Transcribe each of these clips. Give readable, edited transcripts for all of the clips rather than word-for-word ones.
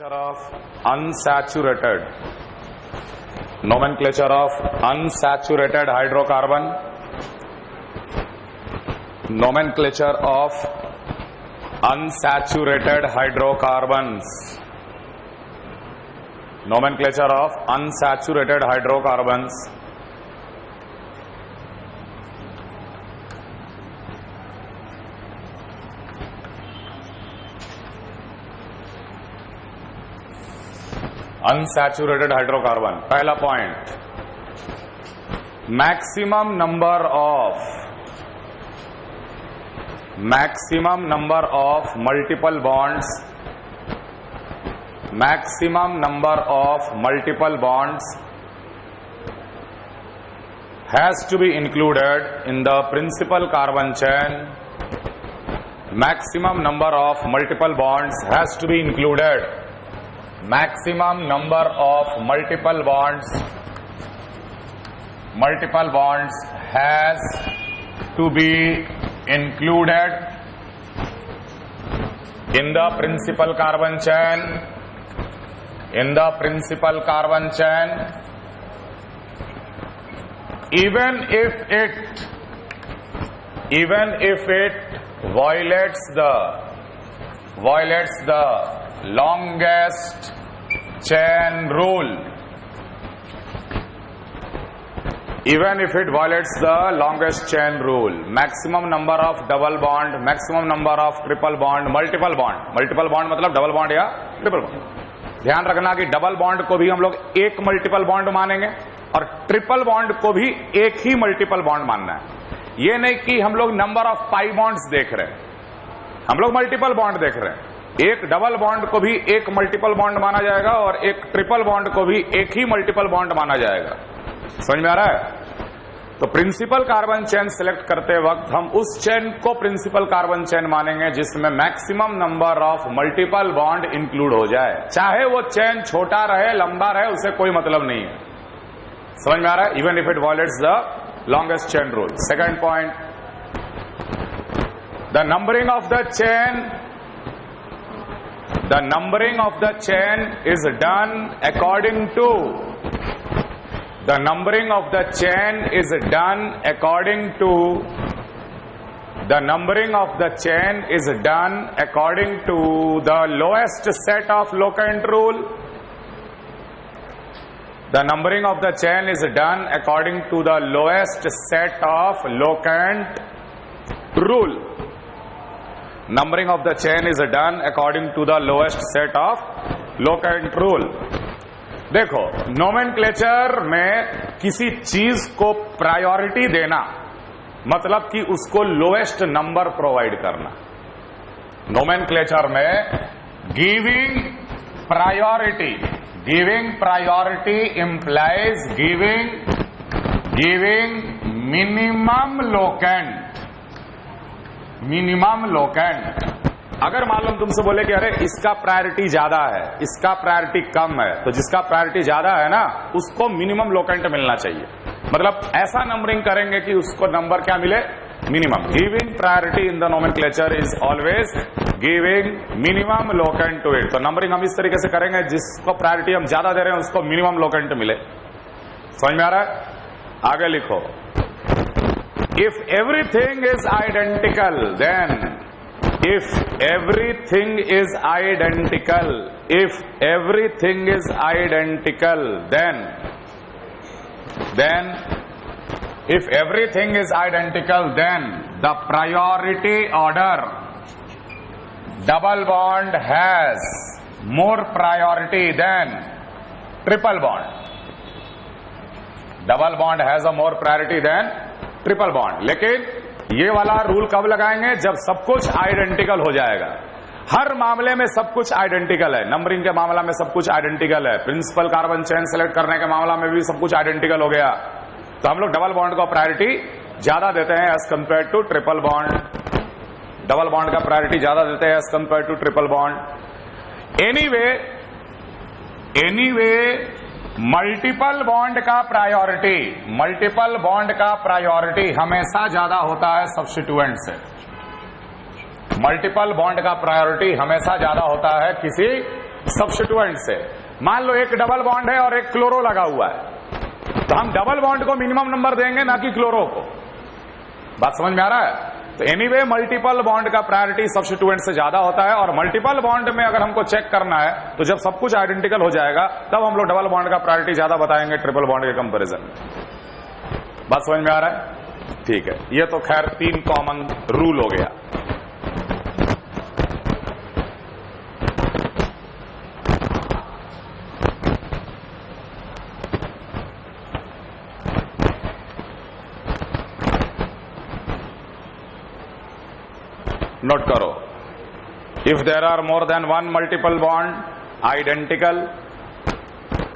of unsaturated, nomenclature of unsaturated hydrocarbon, nomenclature of unsaturated hydrocarbons, nomenclature of unsaturated hydrocarbons. Unsaturated hydrocarbon. पहला point, maximum number of multiple bonds, maximum number of multiple bonds has to be included in the principal carbon chain. Maximum number of multiple bonds has to be included. Maximum number of multiple bonds has to be included in the principal carbon chain. In the principal carbon chain, even if it violates the longest chain rule, even if it violates the longest chain rule. Maximum number of double bond, maximum number of triple bond, multiple bond मतलब double bond या triple bond. ध्यान रखना कि double bond को भी हम लोग एक मल्टीपल बॉन्ड मानेंगे और ट्रिपल बॉन्ड को भी एक ही मल्टीपल बॉन्ड मानना है. ये नहीं कि हम लोग नंबर ऑफ पाई बॉन्ड्स देख रहे हैं, हम लोग मल्टीपल बॉन्ड देख रहे हैं. एक डबल बॉन्ड को भी एक मल्टीपल बॉन्ड माना जाएगा और एक ट्रिपल बॉन्ड को भी एक ही मल्टीपल बॉन्ड माना जाएगा. समझ में आ रहा है? तो प्रिंसिपल कार्बन चेन सिलेक्ट करते वक्त हम उस चेन को प्रिंसिपल कार्बन चेन मानेंगे जिसमें maximum number of multiple bond include हो जाए. चाहे वो चेन छोटा रहे लंबा रहे, उसे कोई मतलब नहीं है. समझ में आ रहा है? Even if it violates the longest chain rule. Second point, the numbering of the chain is done according to the numbering of the chain is done according to the numbering of the chain is done according to the lowest set of locant rule. The numbering of the chain is done according to the lowest set of locant rule. Numbering of the chain is done according to the lowest set of locant rule. देखो, nomenclature में किसी चीज को priority देना मतलब कि उसको lowest number provide करना. नोमेनक्लेचर में giving priority implies giving minimum locant. अगर मालूम तुमसे बोले कि अरे इसका प्रायोरिटी ज्यादा है, इसका प्रायोरिटी कम है, तो जिसका प्रायोरिटी ज्यादा है ना उसको मिनिमम लोकेंट मिलना चाहिए. मतलब ऐसा नंबरिंग करेंगे कि उसको नंबर क्या मिले, minimum. Giving priority in the nomenclature is always giving minimum locant to it. तो नंबरिंग हम इस तरीके से करेंगे जिसको प्रायोरिटी हम ज्यादा दे रहे हैं उसको मिनिमम लोकेंट मिले. समझ में आ रहा है? आगे लिखो, if everything is identical then if everything is identical then the priority order double bond has more priority than triple bond. Double bond has a more priority than triple bond. लेकिन ये वाला रूल कब लगाएंगे, जब सब कुछ identical हो जाएगा. हर मामले में सब कुछ आइडेंटिकल है. नंबरिंग के मामला में सब कुछ आइडेंटिकल है, प्रिंसिपल कार्बन चेन सेलेक्ट करने के मामला में भी सब कुछ आइडेंटिकल हो गया. तो हम लोग डबल बॉन्ड को प्रायोरिटी ज्यादा देते हैं as compare to triple bond. Double bond का प्रायोरिटी ज्यादा देते हैं as compare to triple bond. Anyway multiple bond का प्रायोरिटी हमेशा ज्यादा होता है सब्स्टिट्यूएंट से। मल्टीपल बॉन्ड का प्रायोरिटी हमेशा ज्यादा होता है किसी सब्स्टिट्यूएंट से। मान लो एक डबल बॉन्ड है और एक क्लोरो लगा हुआ है, तो हम डबल बॉन्ड को मिनिमम नंबर देंगे, ना कि क्लोरो को। बात समझ में आ रहा है? तो एनीवे मल्टीपल बॉन्ड का प्रायोरिटी सब्स्टिट्यूएंट से ज्यादा होता है, और मल्टीपल बॉन्ड में अगर हमको चेक करना है तो जब सब कुछ आइडेंटिकल हो जाएगा तब हम लोग डबल बॉन्ड का प्रायोरिटी ज्यादा बताएंगे ट्रिपल बॉन्ड के कंपैरिजन में। बात समझ में आ रहा है? ठीक है, ये तो खैर 3 कॉमन रूल हो गया। नोट करो, if there are more than one multiple bond identical,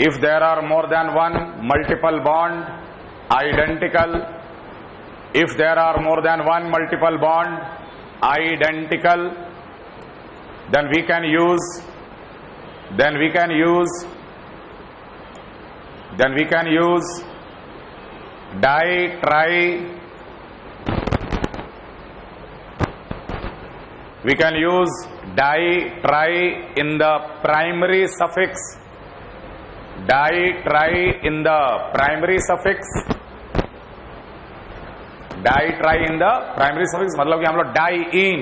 if there are more than one multiple bond identical, if there are more than one multiple bond identical, then we can use di, tri, we can use di, tri in the primary suffix, di, tri in the primary suffix, di, tri in the primary suffix मतलब कि हम लोग diene,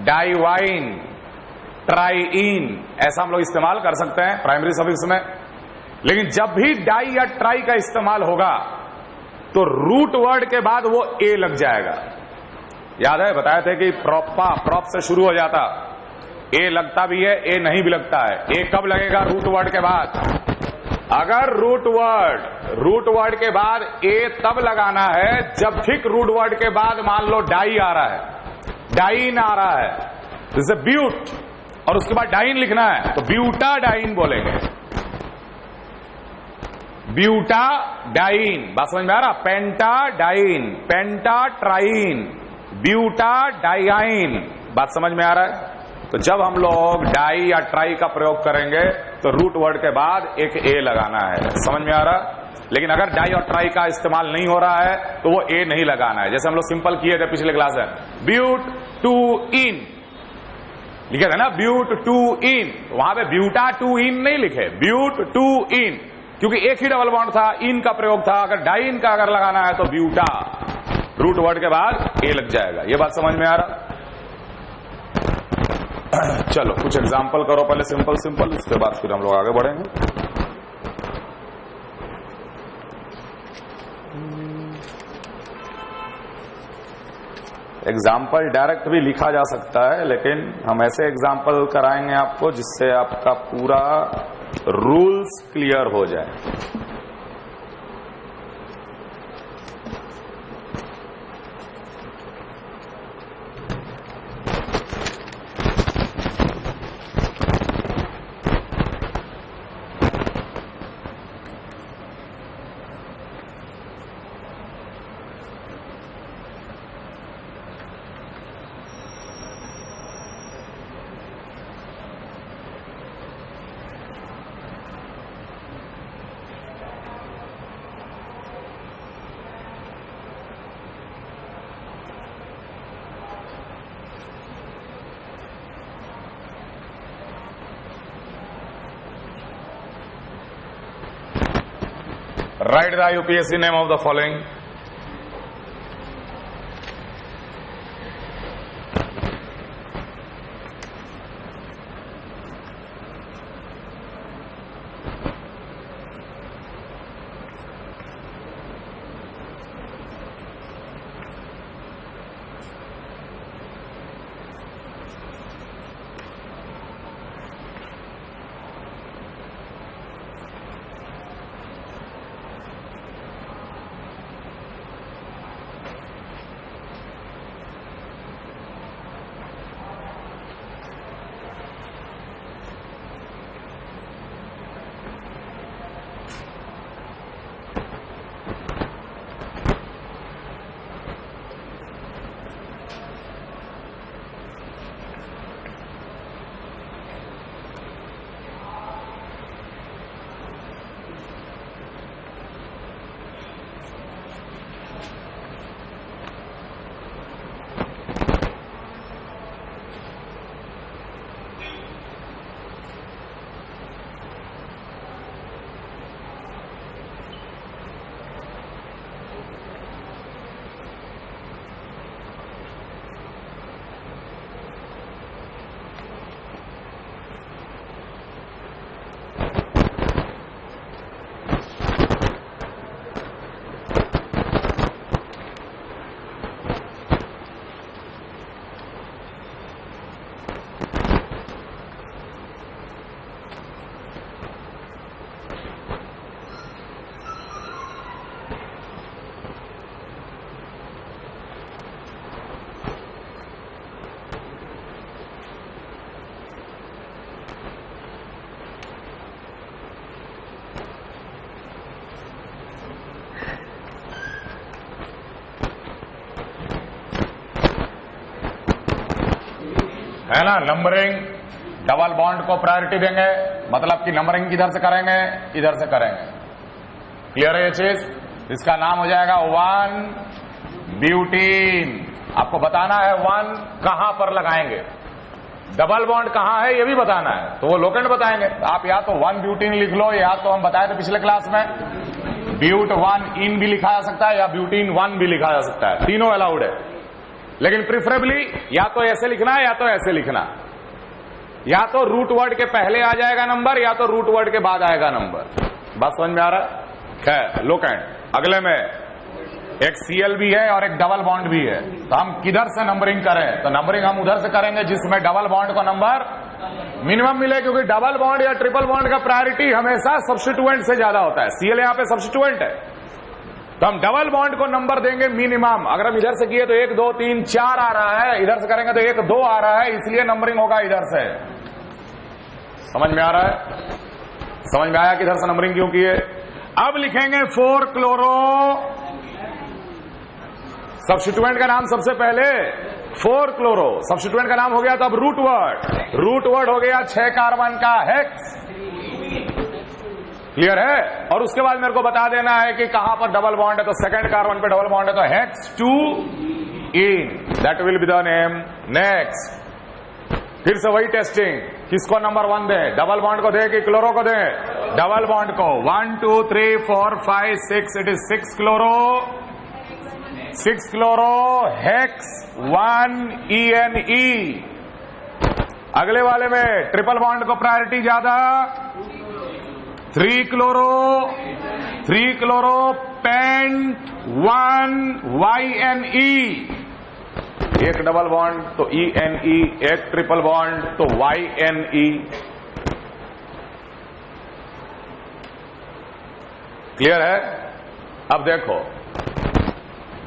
डाइवाइन, ट्राइइन ऐसा हम लोग इस्तेमाल कर सकते हैं प्राइमरी सफिक्स में। लेकिन जब भी डाई या ट्राई का इस्तेमाल होगा तो रूट वर्ड के बाद वो ए लग जाएगा। याद है, बताए थे कि प्रॉप से शुरू हो जाता, ए लगता भी है, ए नहीं भी लगता है। ए कब लगेगा? रूट वर्ड के बाद। अगर रूट वर्ड के बाद ए तब लगाना है जब ठीक रूट वर्ड के बाद मान लो डाई आ रहा है, डाइन आ रहा है, जैसे ब्यूट, और उसके बाद डाइन लिखना है तो ब्यूटा डाइन बोलेंगे, ब्यूटा डाइन। बात समझ में आ रहा? पेंटा डाइन, पेंटा ट्राइन, ब्यूटा डाइआइन। बात समझ में आ रहा है? तो जब हम लोग डाई या ट्राई का प्रयोग करेंगे तो रूट वर्ड के बाद एक ए लगाना है। समझ में आ रहा? लेकिन अगर डाई और ट्राई का इस्तेमाल नहीं हो रहा है तो वो ए नहीं लगाना है। जैसे हम लोग सिंपल किए थे पिछले क्लास में, ब्यूट टू इन लिखे थे ना, ब्यूट टू इन, वहां पे ब्यूटा टू इन नहीं लिखे, ब्यूट टू इन, क्योंकि एक ही डबल बॉन्ड था, इन का प्रयोग था। अगर डाइन का अगर लगाना है तो ब्यूटा, रूट वर्ड के बाद ए लग जाएगा। ये बात समझ में आ रहा? चलो कुछ एग्जाम्पल करो पहले, सिंपल सिंपल, उसके बाद फिर हम लोग आगे बढ़ेंगे। एग्जाम्पल डायरेक्ट भी लिखा जा सकता है, लेकिन हम ऐसे एग्जाम्पल कराएंगे आपको जिससे आपका पूरा रूल्स क्लियर हो जाए। Write the UPSC name of the following. है ना। नंबरिंग, डबल बॉन्ड को प्रायोरिटी देंगे, मतलब कि नंबरिंग किधर से करेंगे, इधर से करेंगे। क्लियर है ये चीज। इसका नाम हो जाएगा 1 ब्यूटीन। आपको बताना है 1 कहां पर लगाएंगे, डबल बॉन्ड कहां है ये भी बताना है, तो वो लोकेंट बताएंगे। आप या तो 1 ब्यूटीन लिख लो, या तो हम बताए थे पिछले क्लास में ब्यूट 1 इन भी लिखा जा सकता है, या ब्यूटीन 1 भी लिखा जा सकता है, तीनों अलाउड है। लेकिन प्रिफरेबली या तो ऐसे लिखना है या तो ऐसे लिखना, या तो रूट वर्ड के पहले आ जाएगा नंबर, या तो रूट वर्ड के बाद आएगा नंबर। बात समझ में आ रहा है। खैर, लोकेंट। अगले में एक सीएल भी है और एक डबल बॉन्ड भी है, तो हम किधर से नंबरिंग करें, तो नंबरिंग हम उधर से करेंगे जिसमें डबल बॉन्ड का नंबर मिनिमम मिले, क्योंकि डबल बॉन्ड या ट्रिपल बॉन्ड का प्रायोरिटी हमेशा सब्स्टिट्यूएंट से ज्यादा होता है। सीएल यहां पे सब्स्टिट्यूएंट है, तो हम डबल बॉन्ड को नंबर देंगे मिनिमम। अगर हम इधर से किए तो 1 2 3 4 आ रहा है, इधर से करेंगे तो 1 2 आ रहा है, इसलिए नंबरिंग होगा इधर से। समझ में आ रहा है। समझ में आया कि इधर से नंबरिंग क्यों किए। अब लिखेंगे 4 क्लोरो, सब्स्टिट्यूएंट का नाम सबसे पहले 4 क्लोरो, सब्स्टिट्यूएंट का नाम हो गया। तो अब रूट वर्ड हो गया 6 कार्बन का हेक्स। क्लियर है। और उसके बाद मेरे को बता देना है कि कहां पर डबल बॉन्ड है, तो सेकंड कार्बन पे डबल बॉन्ड है, तो hex 2 in, that will be the name. Next, फिर से वही टेस्टिंग, किसको नंबर 1 दें, डबल बॉन्ड को दें कि क्लोरो को दें, डबल बॉन्ड को। 1 2 3 4 5 6, it is 6 chloro, 6 chloro hex 1 ENE। अगले वाले में ट्रिपल बॉन्ड को प्रायोरिटी ज्यादा, 3 क्लोरो पेंट 1 YNE। एक डबल बॉन्ड तो ENE, एक ट्रिपल बॉन्ड तो YNE। क्लियर है। अब देखो,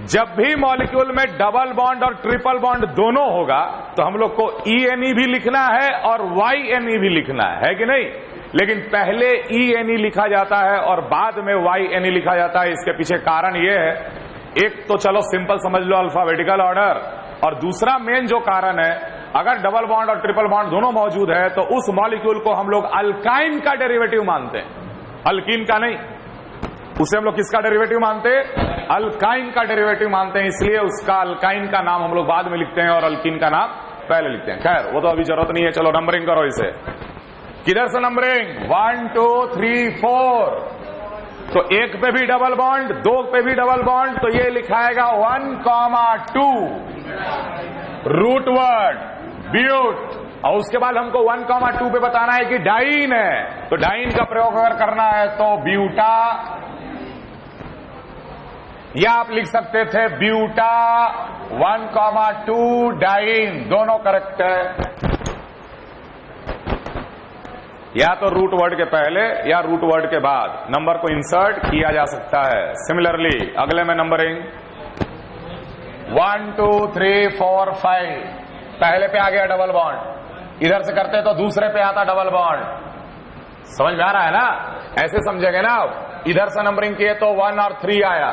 जब भी मॉलिक्यूल में डबल बॉन्ड और ट्रिपल बॉन्ड दोनों होगा तो हम लोग को ENE भी लिखना है और YNE भी लिखना है कि नहीं। लेकिन पहले ENE लिखा जाता है और बाद में YNE लिखा जाता है। इसके पीछे कारण यह है, एक तो चलो सिंपल समझ लो अल्फाबेटिकल ऑर्डर, और दूसरा मेन जो कारण है, अगर डबल बॉन्ड और ट्रिपल बॉन्ड दोनों मौजूद है तो उस मॉलिक्यूल को हम लोग अल्काइन का डेरिवेटिव मानते हैं, अल्कीन का नहीं। उसे हम लोग किसका डेरिवेटिव मानते हैं, अल्काइन का डेरिवेटिव मानते हैं। इसलिए उसका अल्काइन का नाम हम लोग बाद में लिखते हैं और अल्कीन का नाम पहले लिखते हैं। खैर, वो तो अभी जरूरत नहीं है। चलो नंबरिंग करो इसे। किधर से नंबरिंग, 1 2 3 4, तो 1 पे भी डबल बॉन्ड, 2 पे भी डबल बॉन्ड, तो ये लिखाएगा 1 2 रूट वर्ड ब्यूट। और उसके बाद हमको 1 2 पे बताना है कि डाइन है, तो डाइन का प्रयोग अगर करना है तो ब्यूटा, या आप लिख सकते थे ब्यूटा 1 2 डाइन, दोनों करेक्ट है। या तो रूट वर्ड के पहले या रूट वर्ड के बाद नंबर को इंसर्ट किया जा सकता है। सिमिलरली अगले में नंबरिंग 1 2 3 4 5, पहले पे आ गया डबल बॉन्ड, इधर से करते तो दूसरे पे आता डबल बॉन्ड। समझ में आ रहा है ना। ऐसे समझेंगे ना। इधर से नंबरिंग किए तो 1 और 3 आया,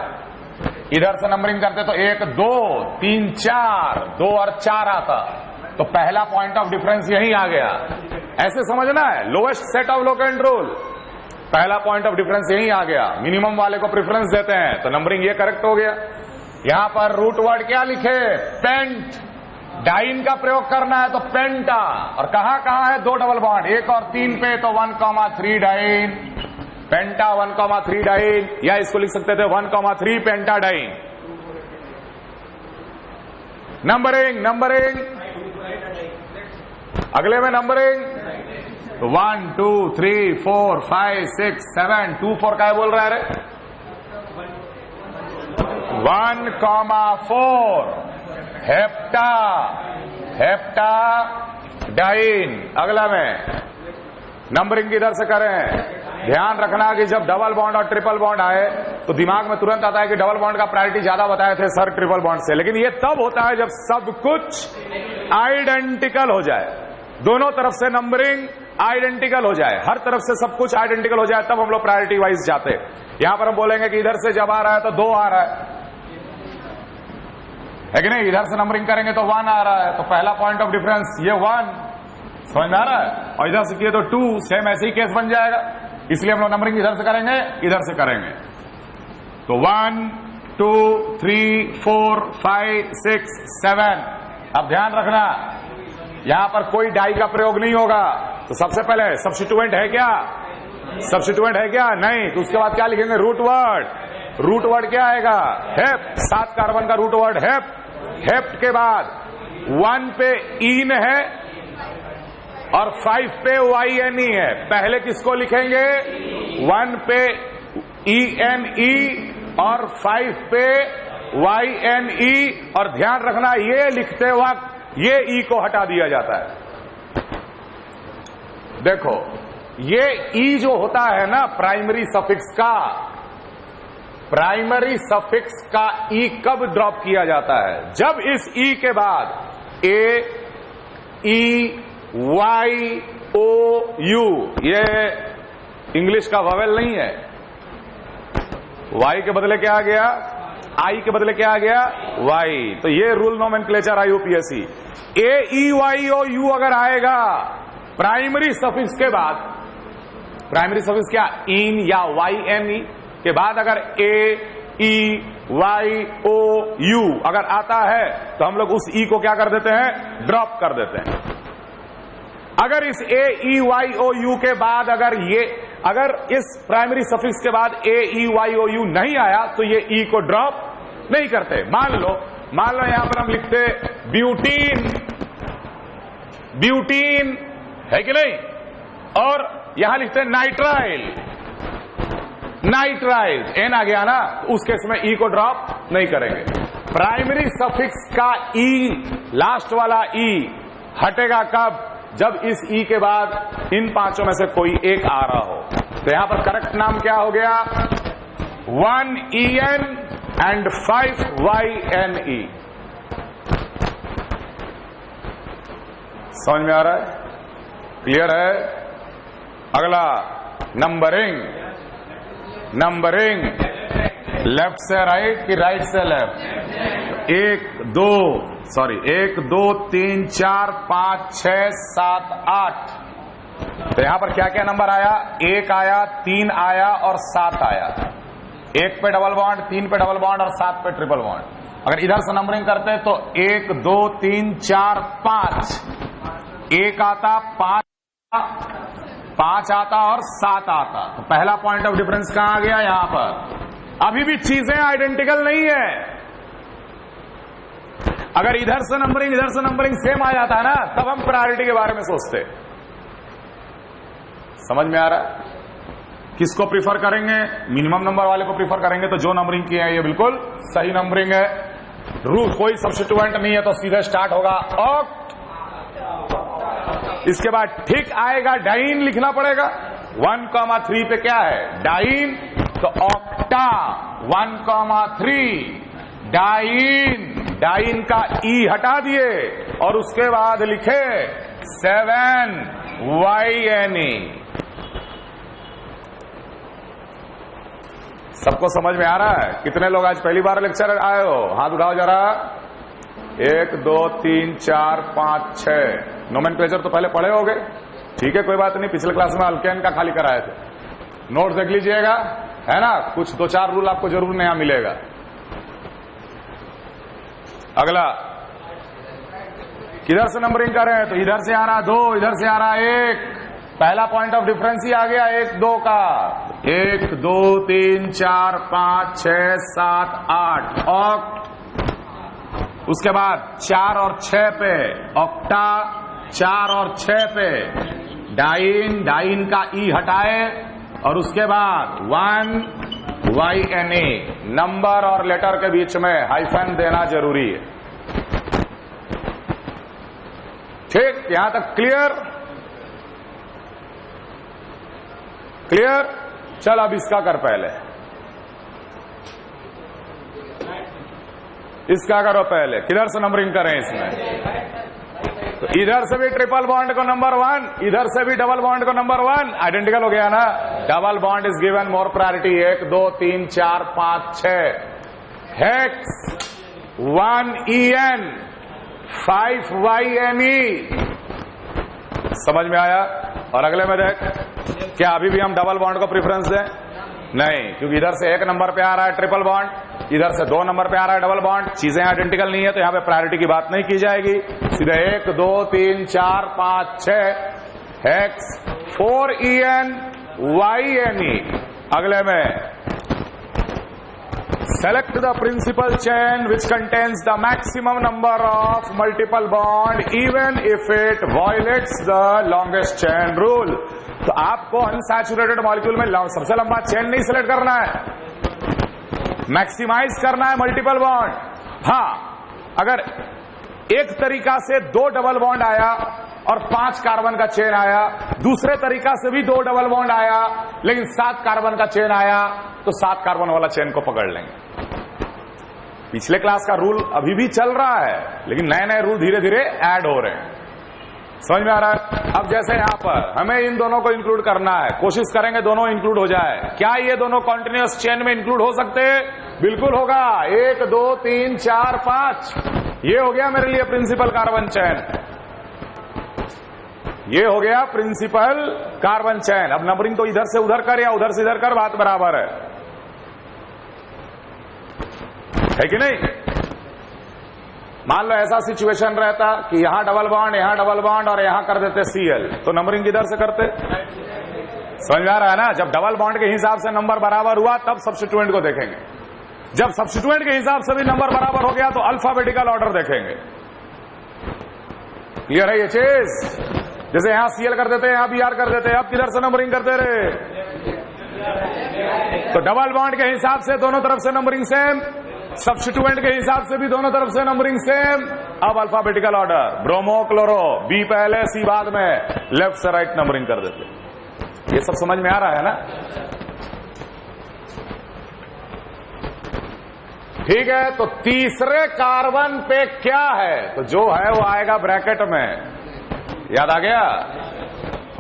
इधर से नंबरिंग करते तो 1 2 3 4, 2 और 4 आता, तो पहला पॉइंट ऑफ डिफरेंस यही आ गया। ऐसे समझना है, lowest set of locant rule, पहला पॉइंट ऑफ डिफरेंस यही आ गया। मिनिमम वाले को प्रेफरेंस देते हैं, तो नंबरिंग ये करेक्ट हो गया। यहां पर रूट वर्ड क्या लिखे, पेंट, डाइन का प्रयोग करना है तो पेंटा, और कहां कहां है 2 डबल बॉन्ड, 1 और 3 पे, तो 1 3 डाइन, पेंटा 1 3 डाइन, या इसको लिख सकते थे 1 3 पेंटा डाइन। नंबरिंग अगले में नंबरिंग 1 2 3 4 5 6 7, 2 4 क्या बोल रहा है रे, 1 4 हेप्टा डाइन। अगला में नंबरिंग किधर से करें, ध्यान रखना कि जब डबल बॉन्ड और ट्रिपल बॉन्ड आए तो दिमाग में तुरंत आता है कि डबल बॉन्ड का प्रायोरिटी ज्यादा बताए थे सर ट्रिपल बॉन्ड से, लेकिन ये तब होता है जब सब कुछ आइडेंटिकल हो जाए, दोनों तरफ से नंबरिंग आइडेंटिकल हो जाए, हर तरफ से सब कुछ आइडेंटिकल हो जाए, तब हम लोग प्रायोरिटी वाइज जाते हैं। यहां पर हम बोलेंगे कि इधर से जब आ रहा है तो 2 आ रहा है, है कि नहीं? इधर से नंबरिंग करेंगे तो 1 आ रहा है, तो पहला पॉइंट ऑफ डिफरेंस ये 1, समझ में आ रहा है? और इधर से किए तो 2, सेम ऐसे ही केस बन जाएगा। इसलिए हम लोग नंबरिंग इधर से करेंगे, इधर से करेंगे। तो 1 2 3 4 5 6 7। अब ध्यान रखना, यहां पर कोई डाई का प्रयोग नहीं होगा। तो सबसे पहले सब्स्टिट्यूएंट है क्या? सब्स्टिट्यूएंट है क्या? नहीं। तो उसके बाद क्या लिखेंगे? Root word. रूट वर्ड क्या आएगा? हेप्ट। 7 कार्बन का रूट वर्ड हेप्ट। हेप्ट के बाद 1 पे ईन है और 5 पे YNE है। पहले किसको लिखेंगे? 1 पे ENE और 5 पे YNE। और ध्यान रखना, ये लिखते वक्त ये ई को हटा दिया जाता है। देखो, ये ई जो होता है ना प्राइमरी सफिक्स का, प्राइमरी सफिक्स का ई कब ड्रॉप किया जाता है? जब इस ई के बाद ए, ई, वाई, ओ, यू, ये इंग्लिश का वॉवेल नहीं है। वाई के बदले क्या आ गया? आई के बदले क्या आ गया? वाई। तो ये rule nomenclature IUPAC. A, E, Y, O, U अगर आएगा प्राइमरी सफिक्स के बाद, प्राइमरी सफिक्स क्या? इन या YNE के बाद अगर ए, ई, वाई, ओ, यू अगर आता है तो हम लोग उस ई को क्या कर देते हैं? ड्रॉप कर देते हैं। अगर इस ए, ई, वाई, ओ, यू के बाद अगर इस प्राइमरी सफिक्स के बाद ए, ई, वाई, ओ, यू नहीं आया तो ये ई को ड्रॉप नहीं करते। मान लो यहां पर हम लिखते ब्यूटीन, ब्यूटीन है कि नहीं, और यहां लिखते हैं नाइट्राइल, नाइट्राइल, एन आ गया ना, उस केस में ई को ड्रॉप नहीं करेंगे। प्राइमरी सफिक्स का ई, लास्ट वाला ई हटेगा कब? जब इस ई के बाद इन पांचों में से कोई एक आ रहा हो। तो यहां पर करेक्ट नाम क्या हो गया? 1 EN एंड 5 YNE। समझ में आ रहा है? क्लियर है? अगला नंबरिंग, नंबरिंग लेफ्ट से राइट कि राइट से लेफ्ट? 1 2 3 4 5 6 7 8। तो यहां पर क्या क्या नंबर आया? 1 आया, 3 आया और 7 आया। 1 पे डबल बॉन्ड, 3 पे डबल बॉन्ड और 7 पे ट्रिपल बॉन्ड। अगर इधर से नंबरिंग करते तो 1 2 3 4 5, 1 आता, 5 आता और 7 आता। तो पहला पॉइंट ऑफ डिफरेंस कहां आ गया? यहां पर। अभी भी चीजें आइडेंटिकल नहीं है। अगर इधर से नंबरिंग सेम आ जाता है ना, तब हम प्रायोरिटी के बारे में सोचते। समझ में आ रहा है? किसको प्रीफर करेंगे? मिनिमम नंबर वाले को प्रीफर करेंगे। तो जो नंबरिंग किया है ये बिल्कुल सही नंबरिंग है। रूल कोई सब्स्टिट्यूएंट नहीं है, तो सीधे स्टार्ट होगा ऑक्ट। इसके बाद ठीक आएगा डाइन लिखना पड़ेगा। 1,3 पे क्या है? डाइन। तो ऑक्टा 1,3 डाइन, डाइन का ई हटा दिए और उसके बाद लिखे 7 YNE। सबको समझ में आ रहा है? कितने लोग आज पहली बार लेक्चर आए हो? हाथ उठाओ जरा। 1 2 3 4 5 6। नोमेनक्लेचर तो पहले पढ़े होगे, ठीक है, कोई बात नहीं। पिछले क्लास में अल्केन का खाली कराए थे। नोट देख लीजिएगा, है ना? कुछ 2-4 रूल आपको जरूर नया मिलेगा। अगला किधर से नंबरिंग कर रहे हैं? तो इधर से आ रहा 2, इधर से आ रहा 1। पहला पॉइंट ऑफ डिफरेंस ही आ गया 1 2 का। 1 2 3 4 5 6 7 8 ऑक्ट। उसके बाद 4 और 6 पे ऑक्टा, 4 और 6 पे डाइन, डाइन का ई हटाए और उसके बाद 1 YNE। नंबर और लेटर के बीच में हाइफन देना जरूरी है। ठीक, यहां तक क्लियर? क्लियर? चल अब इसका कर पहले, इसका करो पहले। किधर से नंबरिंग करें इसमें? तो इधर से भी ट्रिपल बॉन्ड को नंबर 1, इधर से भी डबल बॉन्ड को नंबर 1। आइडेंटिकल हो गया ना? Double bond is given more priority. 1 2 3 4 5 6 hex 1En 5YNE। समझ में आया? और अगले में देख, क्या अभी भी हम डबल बॉन्ड को प्रेफरेंस दें? नहीं, क्योंकि इधर से 1 नंबर पे आ रहा है ट्रिपल बॉन्ड, इधर से 2 नंबर पे आ रहा है डबल बॉन्ड, चीजें आइडेंटिकल नहीं है, तो यहां पे प्रायोरिटी की बात नहीं की जाएगी। सीधे 1 2 3 4 5 6 हेक्स 4En YNE। अगले में select the principal chain which contains the maximum number of multiple bond even if it violates the longest chain rule। तो आपको अनसैचुरेटेड मॉलिक्यूल में सबसे लंबा चेन नहीं सिलेक्ट करना है, मैक्सिमाइज करना है मल्टीपल बॉन्ड। हां, अगर एक तरीका से 2 डबल बॉन्ड आया और 5 कार्बन का चेन आया, दूसरे तरीका से भी 2 डबल बॉन्ड आया लेकिन 7 कार्बन का चेन आया, तो 7 कार्बन वाला चेन को पकड़ लेंगे। पिछले क्लास का रूल अभी भी चल रहा है, लेकिन नए नए रूल धीरे धीरे ऐड हो रहे हैं। समझ में आ रहा है? अब जैसे यहां पर हमें इन दोनों को इंक्लूड करना है, कोशिश करेंगे दोनों इंक्लूड हो जाए। क्या ये दोनों कॉन्टिन्यूअस चेन में इंक्लूड हो सकते हैं? बिल्कुल होगा। 1 2 3 4 5, ये हो गया मेरे लिए प्रिंसिपल कार्बन चेन, ये हो गया प्रिंसिपल कार्बन चेन। अब नंबरिंग तो इधर से उधर कर या उधर से इधर कर, बात बराबर है कि नहीं? मान लो ऐसा सिचुएशन रहता कि यहां डबल बॉन्ड और यहां कर देते Cl, तो नंबरिंग किधर से करते? समझ में आ रहा है ना? जब डबल बॉन्ड के हिसाब से नंबर बराबर हुआ तब सब्स्टिट्यूएंट को देखेंगे, जब सब्स्टिट्यूएंट के हिसाब से भी नंबर बराबर हो गया तो अल्फाबेटिकल ऑर्डर देखेंगे। क्लियर है ये चीज? जैसे यहां Cl कर देते, यहां Br कर देते, अब किधर से नंबरिंग करते रहे? तो डबल बॉन्ड के हिसाब से दोनों तरफ से नंबरिंग सेम, सब्स्टिट्यूएंट के हिसाब से भी दोनों तरफ से नंबरिंग सेम। अब alphabetical order, bromo chloro, B पहले सी बाद में, लेफ्ट से राइट नंबरिंग कर देते। ये सब समझ में आ रहा है ना? ठीक है, तो तीसरे कार्बन पे क्या है? तो जो है वो आएगा ब्रैकेट में। याद आ गया?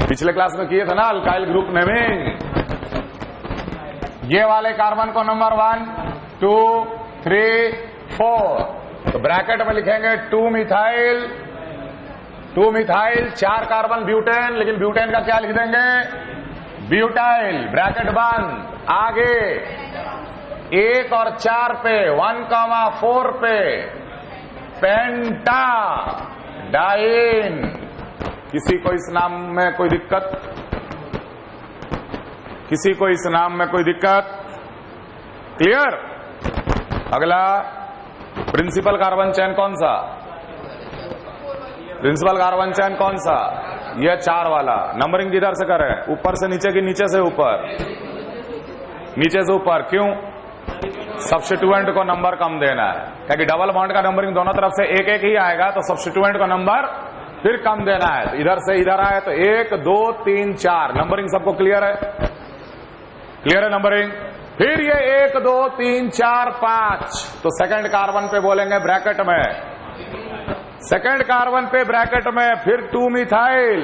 पिछले क्लास में किए थे ना अल्काइल ग्रुप नेमिंग। ये वाले कार्बन को नंबर 1 2 3 4, तो ब्रैकेट में लिखेंगे 2 मिथाइल 4 कार्बन ब्यूटेन, लेकिन ब्यूटेन का क्या लिख देंगे? ब्यूटाइल, ब्रैकेट बंद। आगे 1 और 4 पे 1,4 पे पेंटा डाइन। किसी को इस नाम में कोई दिक्कत? किसी को इस नाम में कोई दिक्कत? क्लियर? अगला प्रिंसिपल कार्बन चेन कौन सा? प्रिंसिपल कार्बन चेन कौन सा? ये 4 वाला। नंबरिंग किधर से करें? ऊपर से नीचे की नीचे से ऊपर? नीचे से ऊपर। क्यों? सब्स्टिट्यूएंट को नंबर कम देना है, क्योंकि डबल बॉन्ड का नंबरिंग दोनों तरफ से 1 1 ही आएगा, तो सब्स्टिट्यूएंट को नंबर फिर कम देना है। तो इधर से इधर आए तो 1 2 3 4। नंबरिंग सबको क्लियर है? क्लियर है नंबरिंग? फिर ये 1 2 3 4 5, तो सेकंड कार्बन पे बोलेंगे ब्रैकेट में, सेकंड कार्बन पे ब्रैकेट में, फिर 2 मिथाइल।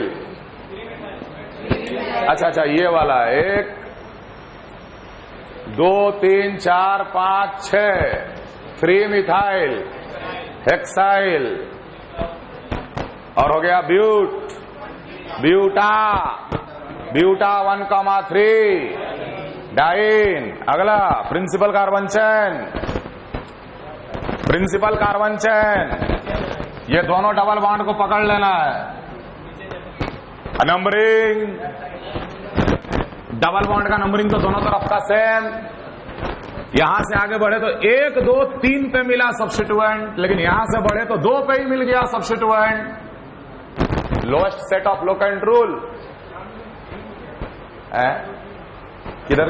अच्छा, ये वाला 1 2 3 4 5 6 3 मिथाइल हेक्साइल, और हो गया ब्यूटा 1,3 डाइन। अगला प्रिंसिपल कार्बन चेन, ये दोनों डबल बॉन्ड को पकड़ लेना है। नंबरिंग, डबल बॉन्ड का नंबरिंग तो दोनों तरफ का सेम। यहां से आगे बढ़े तो 1 2 3 पे मिला सब्स्टिट्यूएंट, लेकिन यहां से बढ़े तो 2 पे ही मिल गया substituent. Lowest set of locant rule. किधर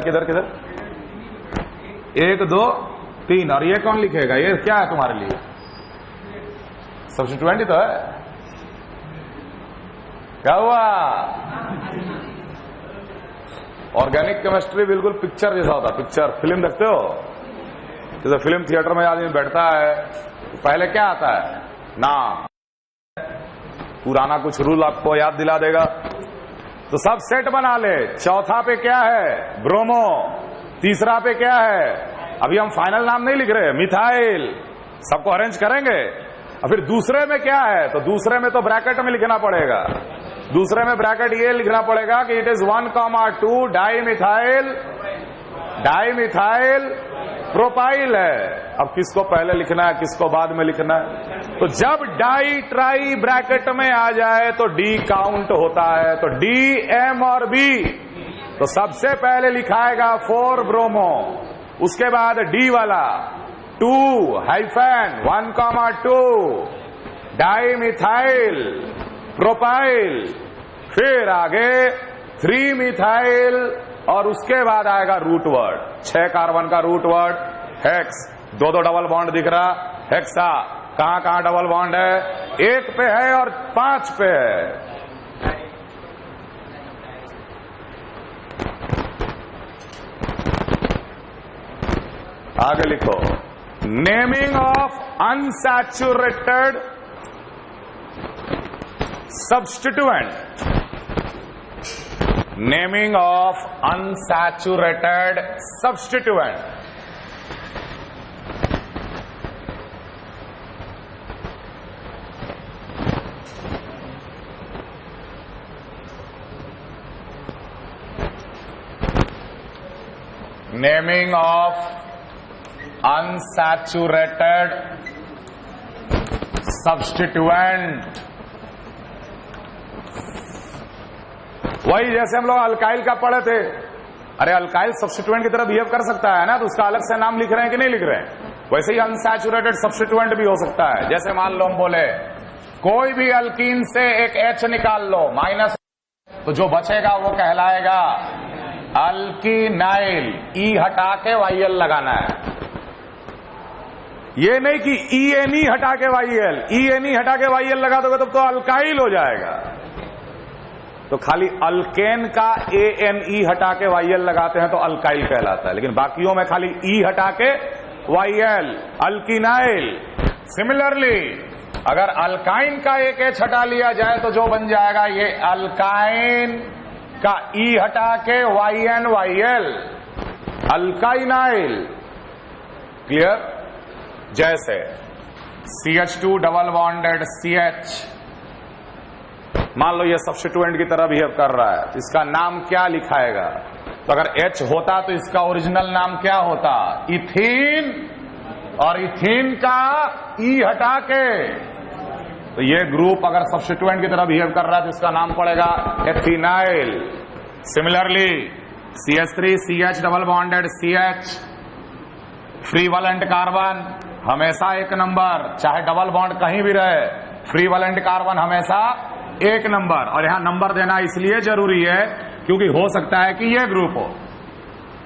1 2 3, और ये कौन लिखेगा? ये क्या है तुम्हारे लिए? सब्स्टिट्यूएंट ही तो है। क्या हुआ? ऑर्गेनिक केमिस्ट्री बिल्कुल पिक्चर जैसा होता है। पिक्चर, फिल्म देखते हो? जैसे फिल्म थिएटर में आदमी बैठता है, पहले क्या आता है? नाम, पुराना कुछ रूल आपको याद दिला देगा, तो सब सेट बना ले। चौथा पे क्या है? ब्रोमो। तीसरा पे क्या है? अभी हम फाइनल नाम नहीं लिख रहे, मिथाइल। सबको अरेंज करेंगे। और फिर दूसरे में क्या है, तो दूसरे में तो ब्रैकेट में लिखना पड़ेगा। दूसरे में ब्रैकेट ये लिखना पड़ेगा कि इट इज 1,2 डाइमिथाइल प्रोपाइल है। अब किसको पहले लिखना है, किसको बाद में लिखना है? तो जब डाई ट्राई ब्रैकेट में आ जाए तो डी काउंट होता है। तो डी, एम और बी, तो सबसे पहले लिखाएगा 4 ब्रोमो, उसके बाद डी वाला 2-1,2 डाइमिथाइल प्रोपाइल, फिर आगे 3 मिथाइल और उसके बाद आएगा रूट वर्ड, 6 कार्बन का root word hex. 2 double bond दिख रहा, हेक्सा। कहां कहां डबल बॉन्ड है? 1 पे है और 5 पे है। आगे लिखो, naming of unsaturated substituent, naming of unsaturated substituent, naming of unsaturated substituent। वही जैसे हम लोग अल्काइल का पढ़े थे। अरे अल्काइल सब्स्टिट्यूएंट की तरह बिहेव कर सकता है ना, तो उसका अलग से नाम लिख रहे हैं कि नहीं लिख रहे हैं? वैसे ही अनसैचुरेटेड सब्स्टिट्यूएंट भी हो सकता है। जैसे मान लो हम बोले कोई भी अल्कीन से एक H निकाल लो माइनस, तो जो बचेगा वो कहलाएगा अल्कीनाइल। ई हटा के YL लगाना है, ये नहीं कि ENE हटा के YL, ENE हटा के YL लगा दोगे तब तो अल्काइल हो जाएगा। तो खाली अल्केन का ANE हटा के YL लगाते हैं तो अल्काइल कहलाता है, लेकिन बाकियों में खाली E हटा के YL, अल्कीनाइल। सिमिलरली अगर अल्काइन का एक H हटा लिया जाए तो जो बन जाएगा ये अल्काइन का E हटा के YN YL, अल्काइनाइल। क्लियर? जैसे CH2 डबल बॉन्डेड CH, मान लो ये सब्स्टिट्यूएंट की तरह बिहेव कर रहा है, इसका नाम क्या लिखाएगा? तो अगर H होता तो इसका ओरिजिनल नाम क्या होता? इथीन। और इथीन का E हटा के, तो ये ग्रुप अगर सब्स्टिट्यूएंट की तरह बिहेव कर रहा है तो इसका नाम पड़ेगा ethenyl. Similarly CH3 CH double bonded CH, free valent carbon हमेशा 1 नंबर, चाहे डबल बॉन्ड कहीं भी रहे, फ्री वैलेंट कार्बन हमेशा 1 नंबर। और यहां नंबर देना इसलिए जरूरी है क्योंकि हो सकता है कि यह ग्रुप हो।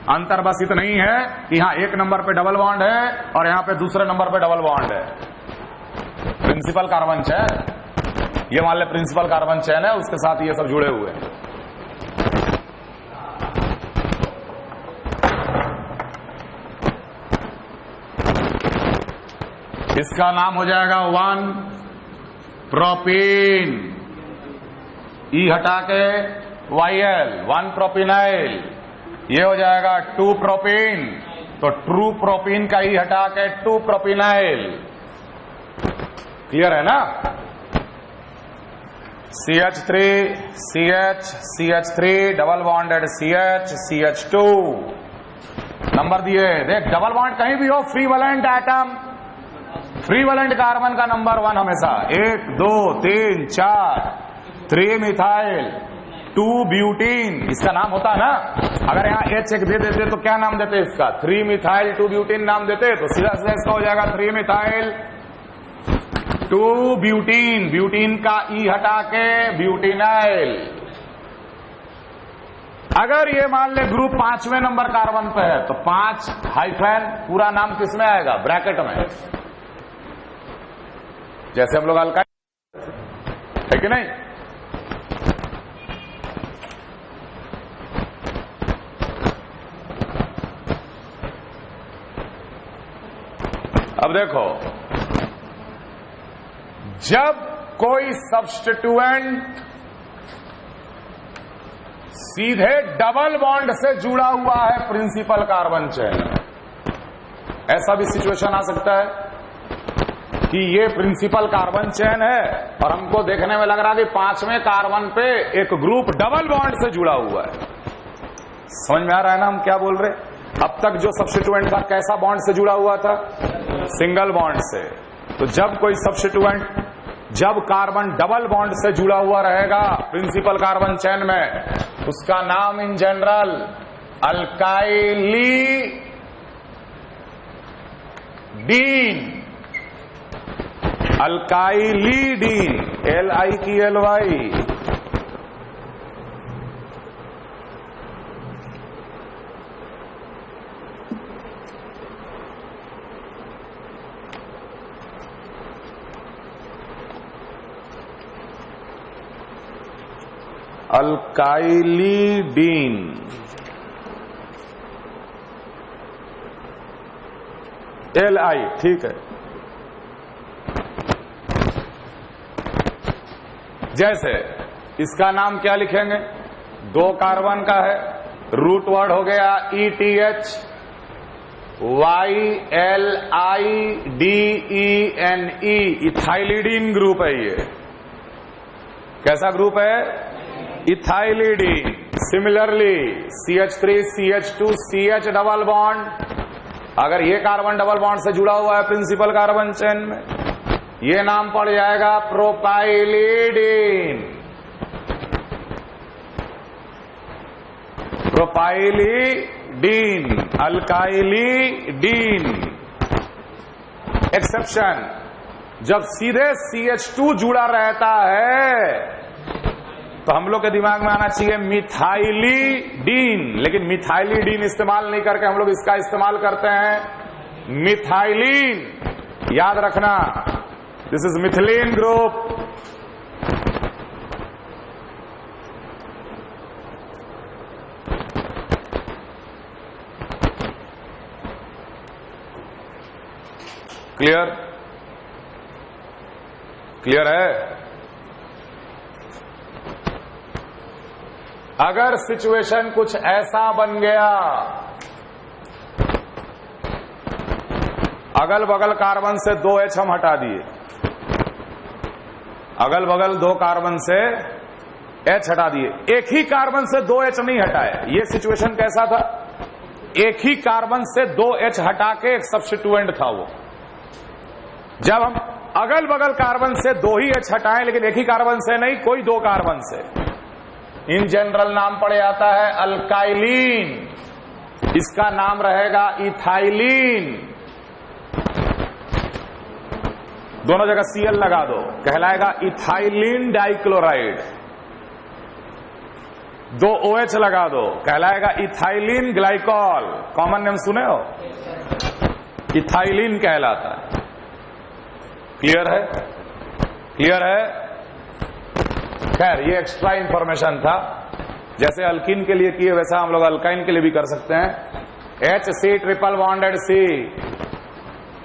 अंतर बस इतना ही है कि यहां 1 नंबर पे डबल बॉन्ड है और यहां पे दूसरे नंबर पे डबल बॉन्ड है। प्रिंसिपल कार्बन चेन, ये मान ले प्रिंसिपल कार्बन चेन है, उसके साथ ये सब जुड़े हुए हैं। इसका नाम हो जाएगा 1 प्रोपीन, ई हटा के YL, 1 प्रोपीनाइल। ये हो जाएगा 2 प्रोपीन, तो ट्रू प्रोपीन का ई हटा के 2 प्रोपीनाइल। क्लियर है ना? CH3 CH CH3 double bonded CH CH2 number दिए। देख डबल बॉन्ड कहीं भी हो, free valent atom, free valent carbon का नंबर 1 हमेशा। 1 2 3 4, 3 मिथाइल 2 ब्यूटीन, इसका नाम होता ना। अगर यहाँ H एक दे देते तो क्या नाम देते इसका? 3 मिथाइल 2 ब्यूटीन नाम देते, तो सीधा सीधा इसका हो जाएगा 3 मिथाइल 2 ब्यूटीन। ब्यूटीन का ई हटा के ब्यूटीनाइल। अगर ये मान ले ग्रुप 5वें नंबर कार्बन पे है तो 5 हाइफन पूरा नाम किसमें आएगा? ब्रैकेट में। जैसे हम लोग अल्काइल है कि नहीं? अब देखो, जब कोई सब्स्टिट्यूएंट सीधे डबल बॉन्ड से जुड़ा हुआ है प्रिंसिपल कार्बन चेन, ऐसा भी सिचुएशन आ सकता है। कि ये प्रिंसिपल कार्बन चेन है और हमको देखने में लग रहा कि 5वें कार्बन पे एक ग्रुप डबल बॉन्ड से जुड़ा हुआ है। समझ में आ रहा है ना हम क्या बोल रहे? अब तक जो सब्स्टिट्यूएंट था कैसा बॉन्ड से जुड़ा हुआ था? सिंगल बॉन्ड से। तो जब कोई सब्स्टिट्यूएंट जब कार्बन डबल बॉन्ड से जुड़ा हुआ रहेगा प्रिंसिपल कार्बन चेन में, उसका नाम इन जनरल अल्काइलीडीन, अल्काइलीडीन, LIKLY। अल्काइलीडीन LI, ठीक है। जैसे इसका नाम क्या लिखेंगे? 2 कार्बन का है, रूट वर्ड हो गया ETH YLIDENE, इथाइलिडीन ग्रुप है ये। कैसा ग्रुप है? Ethylidene. Similarly CH3 CH2 CH double bond, अगर ये कार्बन डबल बॉन्ड से जुड़ा हुआ है प्रिंसिपल कार्बन चेन में, ये नाम पड़ जाएगा प्रोपाइलिडीन। प्रोपाइलिडीन, अल्काइलिडीन। एक्सेप्शन, जब सीधे CH2 जुड़ा रहता है तो हम लोग के दिमाग में आना चाहिए मिथाइलिडीन, लेकिन मिथाइलिडीन इस्तेमाल नहीं करके हम लोग इसका इस्तेमाल करते हैं मिथाइलिन। याद रखना, this is methylene group. Clear? Clear है? अगर सिचुएशन कुछ ऐसा बन गया, अगल बगल कार्बन से 2H हम हटा दिए, अगल बगल 2 कार्बन से H हटा दिए, एक ही कार्बन से 2H नहीं हटाए। ये सिचुएशन कैसा था? एक ही कार्बन से 2H हटा के एक सब्स्टिट्यूएंट था वो। जब हम अगल बगल कार्बन से 2 ही H हटाएं, लेकिन एक ही कार्बन से नहीं, कोई 2 कार्बन से, इन जनरल नाम पड़ जाता है अल्काइलीन। इसका नाम रहेगा इथाइलीन। दोनों जगह Cl लगा दो, कहलाएगा इथाइलीन डाइक्लोराइड। 2 OH लगा दो, कहलाएगा इथाइलीन ग्लाइकॉल। कॉमन नेम सुने हो? इथाइलीन कहलाता है। क्लियर है? क्लियर है? खैर, ये एक्स्ट्रा इंफॉर्मेशन था। जैसे अल्कीन के लिए किए वैसा हम लोग अल्काइन के लिए भी कर सकते हैं। HC ट्रिपल बॉन्डेड C,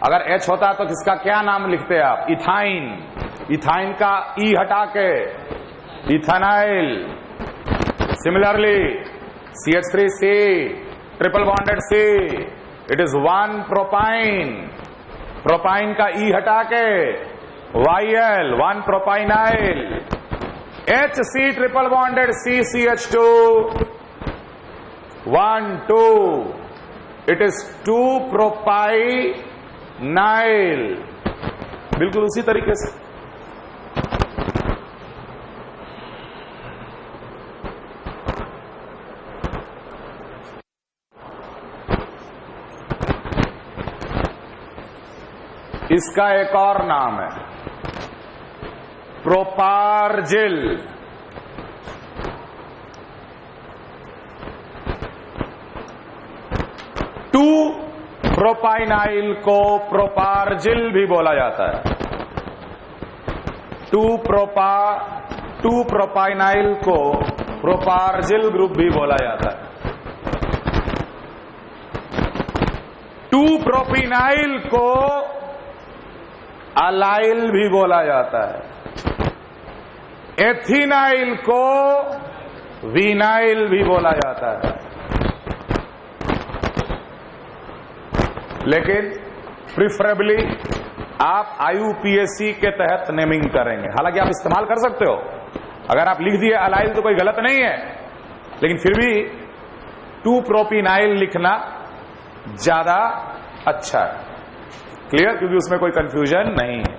अगर H होता तो किसका क्या नाम लिखते आप? इथाइन। इथाइन का E हटा के ethynyl. Similarly CH3C triple bonded C, it is 1 propyne. Propyne का E हटा के YL, 1 propynyl. HC triple bonded CCH2 1 2, it is 2 propynyl. बिल्कुल उसी तरीके से इसका एक और नाम है प्रोपार्जिल। टू प्रोपाइनाइल को प्रोपार्जिल भी बोला जाता है। 2 प्रोपाइनाइल को प्रोपार्जिल ग्रुप भी बोला जाता है। 2 प्रोपिनाइल को अलाइल भी बोला जाता है। एथिनाइल को विनाइल भी बोला जाता है। लेकिन प्रिफरेबली आप IUPAC के तहत नेमिंग करेंगे। हालांकि आप इस्तेमाल कर सकते हो, अगर आप लिख दिए अलाइल तो कोई गलत नहीं है, लेकिन फिर भी 2-प्रोपिनाइल लिखना ज्यादा अच्छा है। क्लियर? क्योंकि उसमें कोई कंफ्यूजन नहीं है।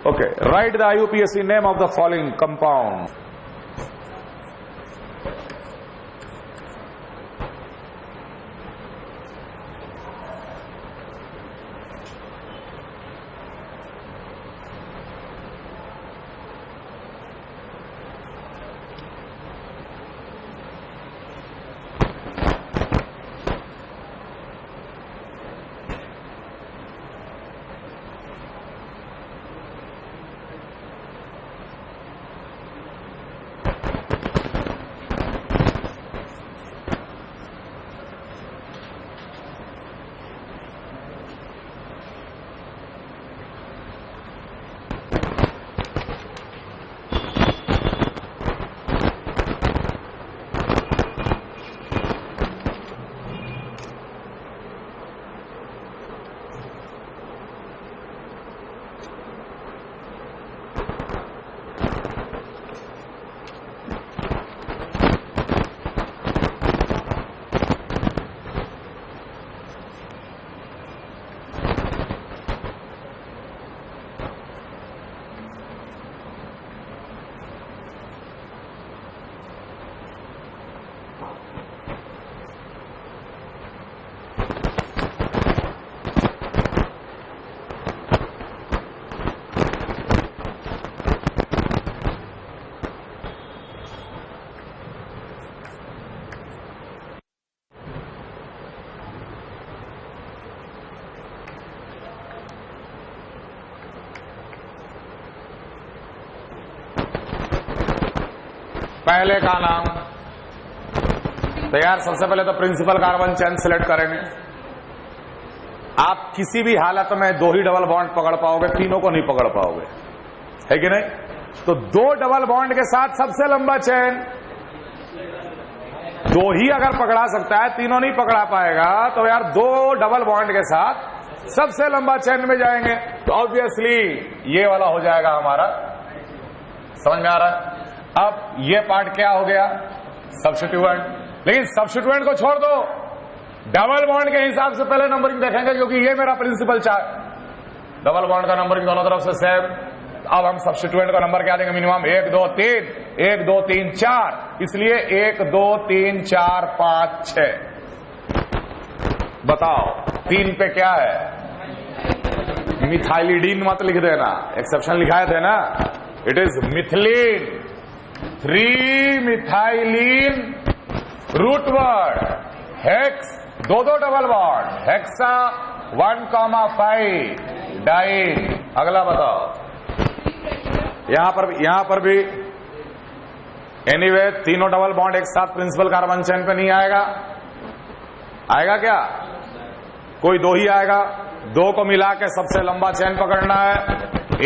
Okay, right the IUPAC name of the following compound. पहले का नाम तो यार सबसे पहले तो प्रिंसिपल कार्बन चेन सिलेक्ट करेंगे। आप किसी भी हालत में 2 ही डबल बॉन्ड पकड़ पाओगे, तीनों को नहीं पकड़ पाओगे, है कि नहीं? तो 2 डबल बॉन्ड के साथ सबसे लंबा चेन 2 ही अगर पकड़ा सकता है, तीनों नहीं पकड़ा पाएगा, तो यार 2 डबल बॉन्ड के साथ सबसे लंबा चेन में जाएंगे। तो ऑब्वियसली ये वाला हो जाएगा हमारा। समझ में आ रहा है? अब ये पार्ट क्या हो गया? सब्स्टिट्यूएंट। लेकिन सब्स्टिट्यूएंट को छोड़ दो, डबल बॉन्ड के हिसाब से पहले नंबरिंग देखेंगे, क्योंकि ये मेरा प्रिंसिपल चार्ट। डबल बॉन्ड का नंबरिंग दोनों तरफ से सेम। अब हम सब्स्टिट्यूएंट का नंबर क्या देंगे? मिनिमम 1 2 3 1 2 3 4, इसलिए 1 2 3 4 5 6। बताओ 3 पे क्या है? मिथाइलिडीन मत लिख देना, एक्सेप्शन लिखाए थे ना, it is methylene. 3 methylene root word, hex 2 double bond, hexa 1,5 diene. अगला बताओ। यहां पर भी एनीवे तीनों डबल बॉन्ड एक साथ प्रिंसिपल कार्बन चेन पे नहीं आएगा। आएगा क्या? कोई 2 ही आएगा। 2 को मिला के सबसे लंबा चेन पकड़ना है।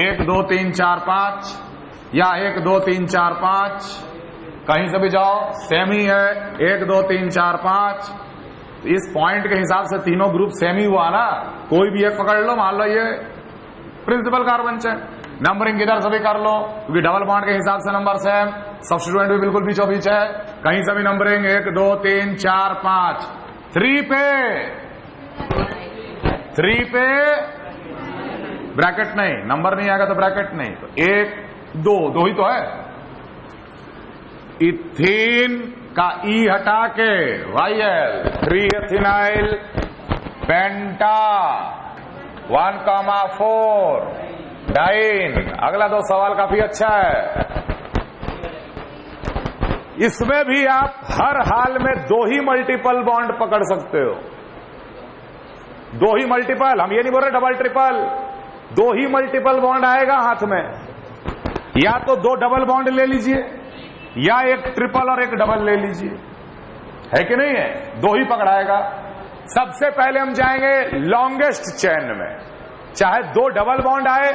1 2 3 4 5 या 1 2 3 4 5, कहीं से भी जाओ सेम ही है। 1 2 3 4 5, इस पॉइंट के हिसाब से तीनों ग्रुप सेम ही हुआ ना। कोई भी एक पकड़ लो, मान लो ये प्रिंसिपल कार्बन चेन। नंबरिंग किधर से भी कर लो, क्योंकि डबल बॉन्ड के हिसाब से नंबर सेम। सब्स्टिट्यूएंट भी बिल्कुल बीचों बीच है, कहीं से भी नंबरिंग 1 2 3 4 5। 3 पे ब्रैकेट नहीं, नंबर नहीं आएगा तो ब्रैकेट नहीं। तो 1 2 ही तो है। इथीन का ई हटा के YL 3 एथिनाइल पेंटा 1,4 डाइन। अगला 2 सवाल काफी अच्छा है। इसमें भी आप हर हाल में 2 ही मल्टीपल बॉन्ड पकड़ सकते हो। 2 ही मल्टीपल, हम ये नहीं बोल रहे डबल ट्रिपल, 2 ही मल्टीपल बॉन्ड आएगा हाथ में। या तो 2 डबल बॉन्ड ले लीजिए, या 1 ट्रिपल और 1 डबल ले लीजिए, है कि नहीं है? 2 ही पकड़ाएगा। सबसे पहले हम जाएंगे लॉन्गेस्ट चेन में, चाहे 2 डबल बॉन्ड आए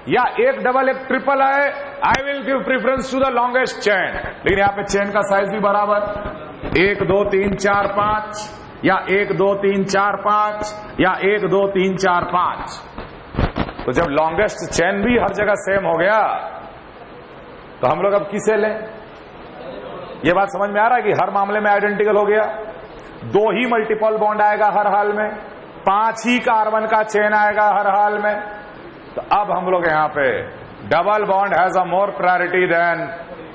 या 1 डबल 1 ट्रिपल आए, I will give preference to the longest chain. लेकिन यहां पे चेन का साइज भी बराबर, 1 2 3 4 5 या 1 2 3 4 5 या 1 2 3 4 5। तो जब लॉन्गेस्ट चेन भी हर जगह सेम हो गया तो हम लोग अब किसे लें? ये बात समझ में आ रहा है कि हर मामले में आइडेंटिकल हो गया, 2 ही मल्टीपल बॉन्ड आएगा हर हाल में, 5 ही कार्बन का चेन आएगा हर हाल में। तो अब हम लोग यहां पे double bond has a more priority than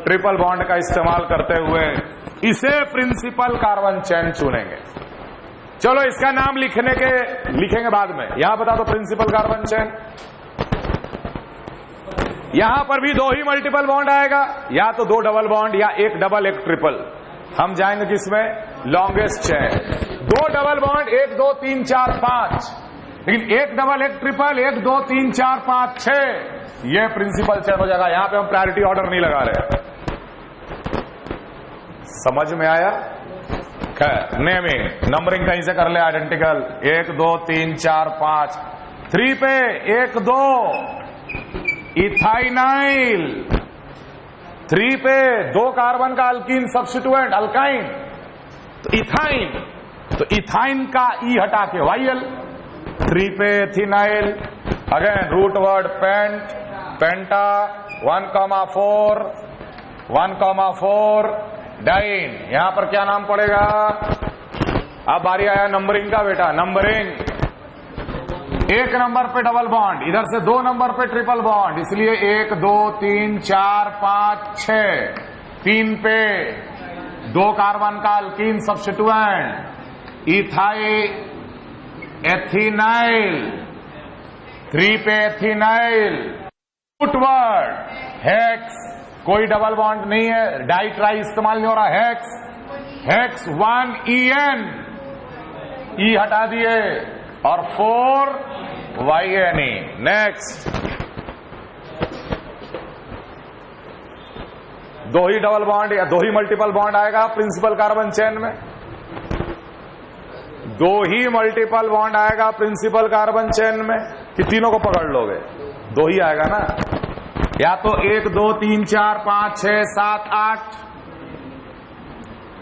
triple bond का इस्तेमाल करते हुए इसे प्रिंसिपल कार्बन चेन चुनेंगे। चलो इसका नाम लिखेंगे बाद में। यहां बता दो प्रिंसिपल कार्बन चेन। यहां पर भी 2 ही मल्टीपल बॉन्ड आएगा, या तो 2 डबल बॉन्ड या 1 डबल 1 ट्रिपल। हम जाएंगे किसमें? Longest chain. 2 डबल बॉन्ड 1 2 3 4 5, लेकिन 1 डबल 1 ट्रिपल 1 2 3 4 5 6, ये प्रिंसिपल चेन हो जाएगा। यहां पे हम प्रायोरिटी ऑर्डर नहीं लगा रहे। समझ में आया? खैर, नेमिंग नंबरिंग कहीं से कर ले आइडेंटिकल। 1 2 3 4 5। 3 पे 1 2 इथाइनाइल। 3 पे 2 कार्बन का अल्कीन सब्स्टिट्यूएंट अल्काइन, तो इथाइन। तो इथाइन का ई हटा के वाइल। 3 पे ethynyl, again root word pent, penta. 1,4 diene. यहां पर क्या नाम पड़ेगा? अब बारी आया नंबरिंग का बेटा। नंबरिंग 1 नंबर पे डबल बॉन्ड, इधर से 2 नंबर पे ट्रिपल बॉन्ड, इसलिए 1 2 3 4 5 6। 3 पे 2 कार्बन का अल्कीन सब्स्टिट्यूएंट एथिनाइल। 3 पे एथिनाइल। रूट वर्ड हेक्स, कोई डबल बॉन्ड नहीं है, डाई ट्राई इस्तेमाल नहीं हो रहा। हेक्स 1 EN, ई हटा दिए, और 4 YNE। नेक्स्ट 2 ही डबल बॉन्ड या 2 ही मल्टीपल बॉन्ड आएगा प्रिंसिपल कार्बन चेन में। 2 ही मल्टीपल बॉन्ड आएगा प्रिंसिपल कार्बन चेन में, कि तीनों को पकड़ लोगे? 2 ही आएगा ना। या तो 1 2 3 4 5 6 7 8,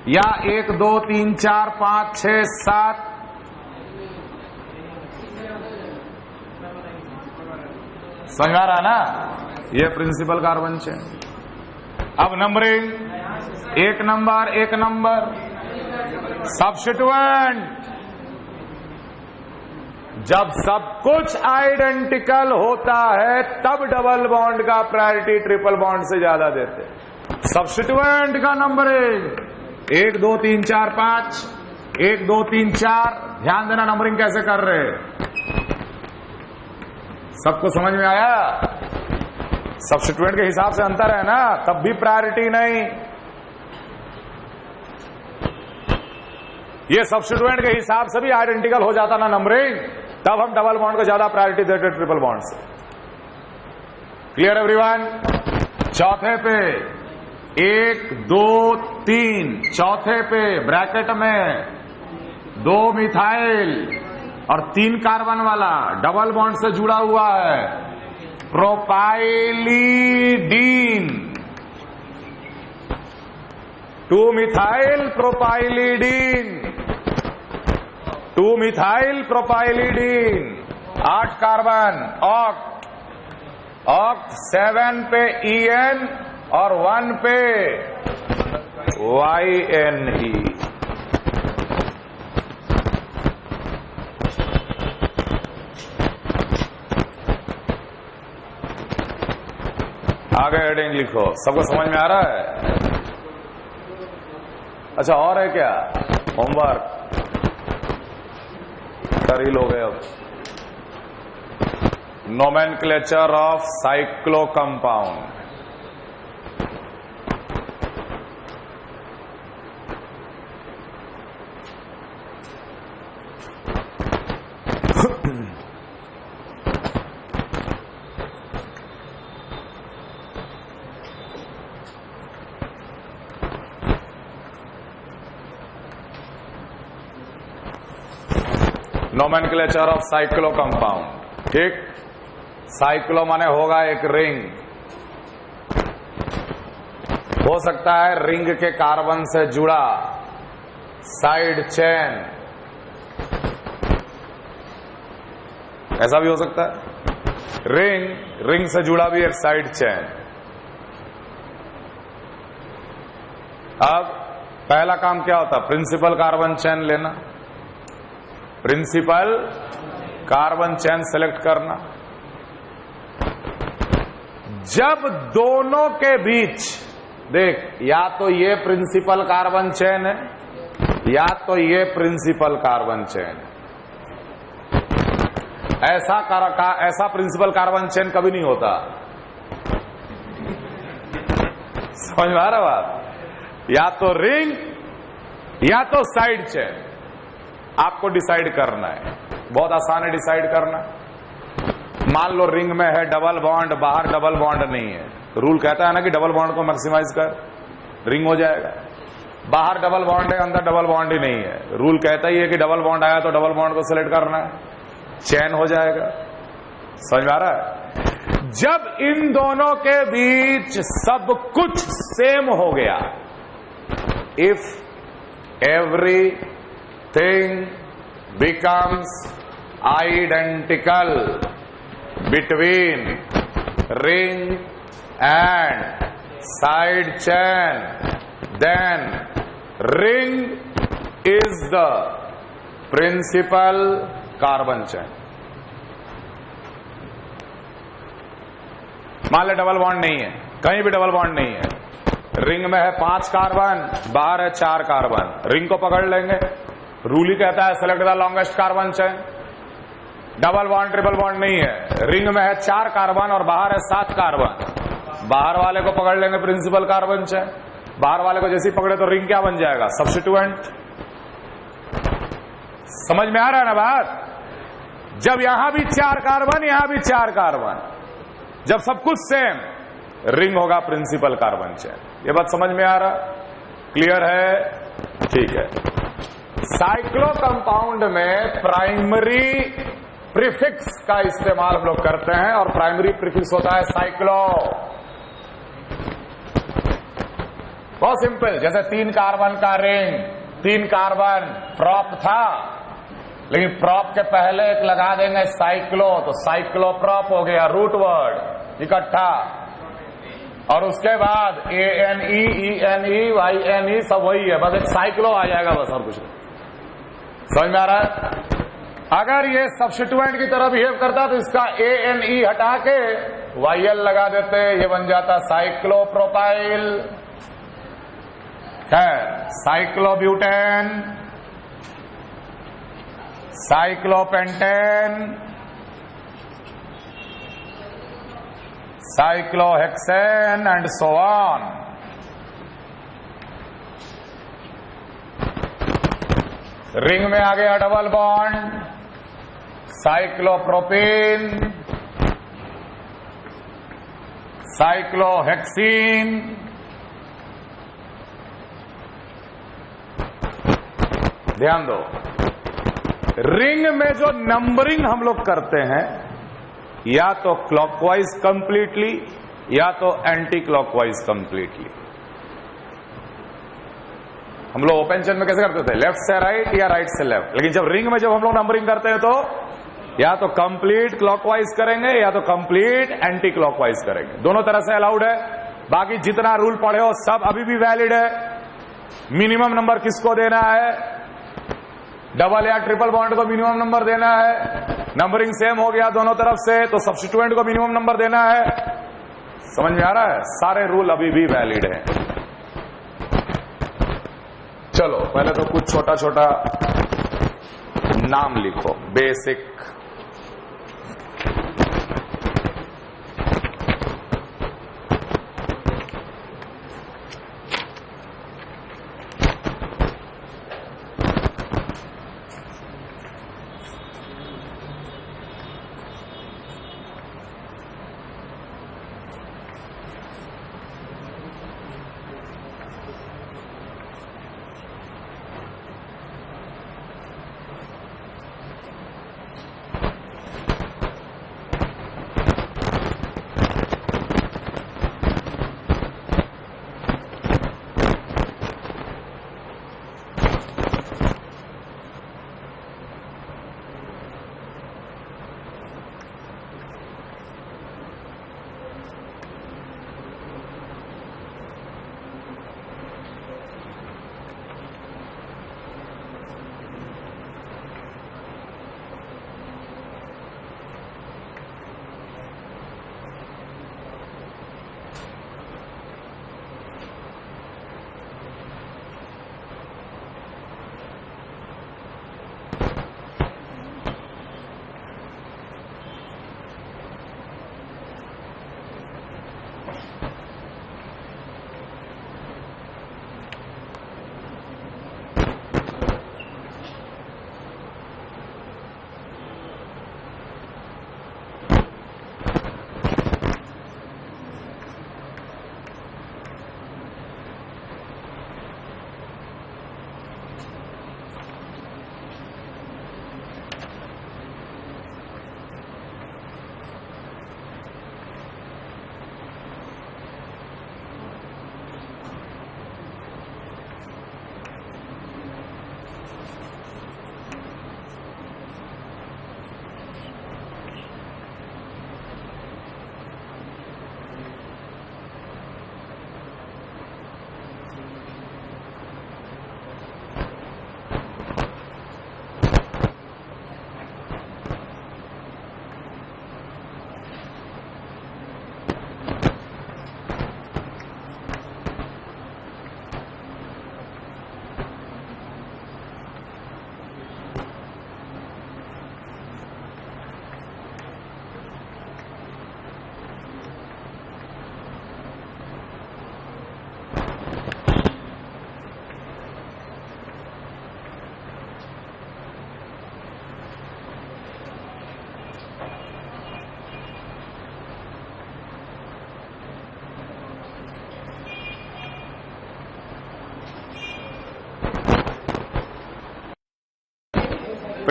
या 1 2 3 4 5 6 7। समझ आ रहा ना? ये प्रिंसिपल कार्बन चेन। अब नंबरिंग 1 नंबर 1 नंबर सब्स्टिट्यूएंट। जब सब कुछ आइडेंटिकल होता है तब डबल बॉन्ड का प्रायोरिटी ट्रिपल बॉन्ड से ज्यादा देते। सब्स्टिट्यूएंट का नंबरिंग 1 2 3 4 5, 1 2 3 4। ध्यान देना नंबरिंग कैसे कर रहे हैं। सबको समझ में आया? सब्स्टिट्यूएंट के हिसाब से अंतर है ना, तब भी प्रायोरिटी नहीं। ये सब्स्टिट्यूएंट के हिसाब से भी आइडेंटिकल हो जाता ना नंबरिंग, तब हम डबल बॉन्ड को ज्यादा प्रायोरिटी देते ट्रिपल बॉन्ड से। Clear everyone? चौथे पे 1 2 3, चौथे पे ब्रैकेट में 2 मिथाइल और 3 कार्बन वाला डबल बॉन्ड से जुड़ा हुआ है प्रोपाइलिडीन। 2 मिथाइल प्रोपाइलिडीन, 2 मिथाइल प्रोपाइलिडीन। 8 कार्बन ऑक्ट 7 पे EN और 1 पे YNE। आगे हेडिंग लिखो। सबको समझ में आ रहा है? अच्छा, और है क्या? होमवर्क कर ही लोगे अब। Nomenclature of cyclo compound. Nomenclature of cyclo compound. ठीक, साइक्लो माने होगा एक रिंग। हो सकता है रिंग के कार्बन से जुड़ा साइड चेन, ऐसा भी हो सकता है। रिंग से जुड़ा भी एक साइड चेन। अब पहला काम क्या होता? प्रिंसिपल कार्बन चेन लेना, प्रिंसिपल कार्बन चेन सेलेक्ट करना। जब दोनों के बीच देख, या तो ये प्रिंसिपल कार्बन चेन है या तो ये प्रिंसिपल कार्बन चेन है। ऐसा प्रिंसिपल कार्बन चेन कभी नहीं होता। समझ में आ रहा बात? या तो रिंग या तो साइड चेन, आपको डिसाइड करना है। बहुत आसान है डिसाइड करना। मान लो रिंग में है डबल बॉन्ड, बाहर डबल बॉन्ड नहीं है। रूल कहता है ना कि डबल बॉन्ड को मैक्सिमाइज कर, रिंग हो जाएगा। बाहर डबल बॉन्ड है, अंदर डबल बॉन्ड ही नहीं है। रूल कहता ही है कि डबल बॉन्ड आया तो डबल बॉन्ड को सिलेक्ट करना है, चेन हो जाएगा। समझ में आ रहा है? जब इन दोनों के बीच सब कुछ सेम हो गया, if everything becomes identical between ring and side chain, then ring is the principal carbon chain। मान ले डबल बॉन्ड नहीं है, कहीं भी डबल बॉन्ड नहीं है। रिंग में है 5 कार्बन, बाहर है 4 कार्बन। रिंग को पकड़ लेंगे, रूल ही कहता है select the longest carbon chain. Double bond triple bond नहीं है, रिंग में है 4 कार्बन और बाहर है 7 कार्बन। बाहर वाले को पकड़ लेंगे प्रिंसिपल कार्बन चेन। बाहर वाले को जैसे ही पकड़े तो रिंग क्या बन जाएगा? सब्स्टिट्यूएंट। समझ में आ रहा है ना बात? जब यहां भी 4 कार्बन, यहां भी 4 कार्बन, जब सब कुछ सेम, रिंग होगा प्रिंसिपल कार्बन चेन। ये बात समझ में आ रहा? क्लियर है? ठीक है। साइक्लो कंपाउंड में प्राइमरी प्रीफिक्स का इस्तेमाल हम लोग करते हैं और प्राइमरी प्रीफिक्स होता है साइक्लो। बहुत सिंपल, जैसे 3 कार्बन का रिंग, 3 कार्बन प्रॉप था, लेकिन प्रॉप के पहले एक लगा देंगे साइक्लो, तो साइक्लो प्रॉप हो गया, रूट वर्ड इकट्ठा। और उसके बाद ANE, ENE, YNE सब वही है, बस एक साइक्लो आ जाएगा, बस और कुछ नहीं। समझ में आ रहा है? अगर ये सब्स्टिट्यूएंट की तरह बिहेव करता तो इसका ANE हटा के YL लगा देते, ये बन जाता साइक्लोप्रोपाइल है। Cyclobutane, cyclopentane, cyclohexane and so on. Ring में आ गया डबल बॉन्ड, साइक्लोप्रोपेन, साइक्लोहेक्सीन, ध्यान दो। रिंग में जो नंबरिंग हम लोग करते हैं, या तो क्लॉकवाइज कंप्लीटली या तो एंटी क्लॉकवाइज कंप्लीटली। हम लोग ओपन चेन में कैसे करते थे? लेफ्ट से राइट या राइट से लेफ्ट। लेकिन जब रिंग में जब हम लोग नंबरिंग करते हैं तो या तो कंप्लीट क्लॉकवाइज करेंगे या तो कंप्लीट एंटी क्लॉकवाइज करेंगे। दोनों तरह से अलाउड है। बाकी जितना रूल पढ़े हो सब अभी भी वैलिड है। मिनिमम नंबर किसको देना है? डबल या ट्रिपल बॉन्ड को मिनिमम नंबर देना है। नंबरिंग सेम हो गया दोनों तरफ से तो सब्स्टिट्यूएंट को मिनिमम नंबर देना है। समझ में आ रहा है? सारे रूल अभी भी वैलिड हैं। चलो पहले तो कुछ छोटा छोटा नाम लिखो, बेसिक।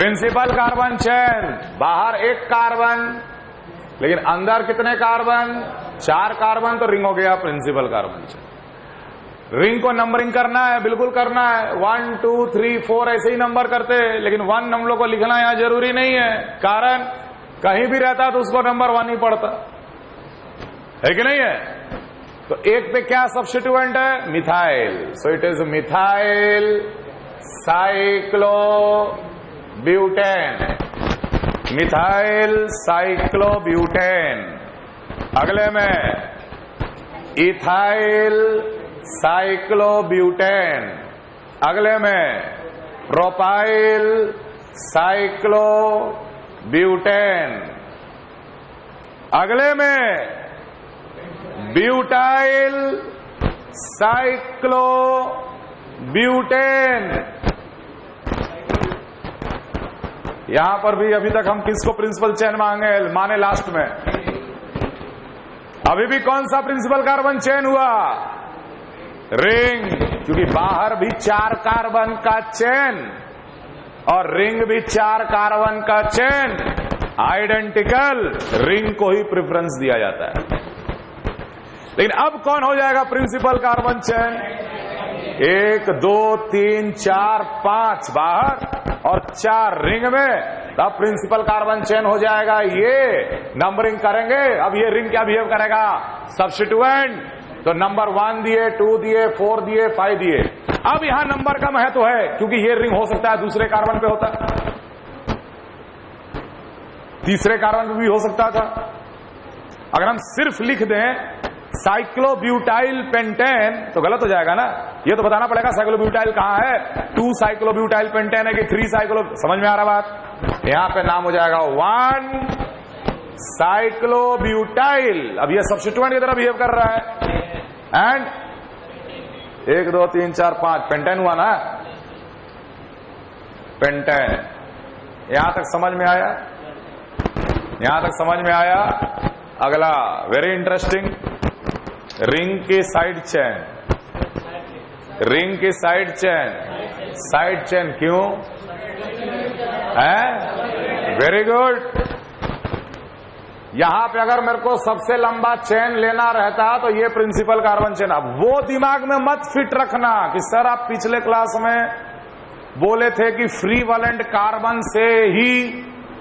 प्रिंसिपल कार्बन चेन, बाहर एक कार्बन लेकिन अंदर कितने कार्बन? 4 कार्बन, तो रिंग हो गया प्रिंसिपल कार्बन चेन। रिंग को नंबरिंग करना है, बिल्कुल करना है, 1 2 3 4 ऐसे ही नंबर करते हैं, लेकिन 1 हम लोग को लिखना यहां जरूरी नहीं है, कारण कहीं भी रहता तो उसको नंबर 1 ही पड़ता है कि नहीं है। तो एक पे क्या सब्स्टिट्यूएंट है? Methyl, so it is methyl cyclobutane, methyl cyclobutane. अगले में इथाइल साइक्लोब्यूटेन, अगले में प्रोपाइल साइक्लोब्यूटेन, अगले में ब्यूटाइल साइक्लोब्यूटेन। यहां पर भी अभी तक हम किसको प्रिंसिपल चेन माने लास्ट में? अभी भी कौन सा प्रिंसिपल कार्बन चेन हुआ? रिंग, क्योंकि बाहर भी 4 कार्बन का चेन और रिंग भी 4 कार्बन का चेन, आइडेंटिकल रिंग को ही प्रेफरेंस दिया जाता है। लेकिन अब कौन हो जाएगा प्रिंसिपल कार्बन चेन? 1 2 3 4 5 बाहर और 4 रिंग में, तब प्रिंसिपल कार्बन चेन हो जाएगा। ये नंबरिंग करेंगे, अब ये रिंग क्या बिहेव करेगा? सब्स्टिट्यूएंट, तो नंबर 1 दिए, 2 दिए, 4 दिए, 5 दिए। अब यहां नंबर का महत्व है, क्योंकि ये रिंग हो सकता है दूसरे कार्बन पे होता, तीसरे कार्बन पे भी हो सकता था। अगर हम सिर्फ लिख दें साइक्लोब्यूटाइल पेंटेन तो गलत हो जाएगा ना, ये तो बताना पड़ेगा साइक्लोब्यूटाइल कहां है। 2 साइक्लोब्यूटाइल पेंटेन है कि 3 साइक्लो, समझ में आ रहा बात? यहां पे नाम हो जाएगा 1 साइक्लोब्यूटाइल। अब ये सब्स्टिट्यूएंट की तरह बिहेव कर रहा है, एंड 1 2 3 4 5 पेंटेन हुआ ना, पेंटेन। यहां तक समझ में आया? यहां तक समझ में आया? अगला वेरी इंटरेस्टिंग, रिंग की साइड चेन, रिंग की साइड चेन। साइड चेन क्यों है? Very good. यहां पे अगर मेरे को सबसे लंबा चेन लेना रहता तो ये प्रिंसिपल कार्बन चेन। अब वो दिमाग में मत फिट रखना कि सर आप पिछले क्लास में बोले थे कि फ्री वैलेंट कार्बन से ही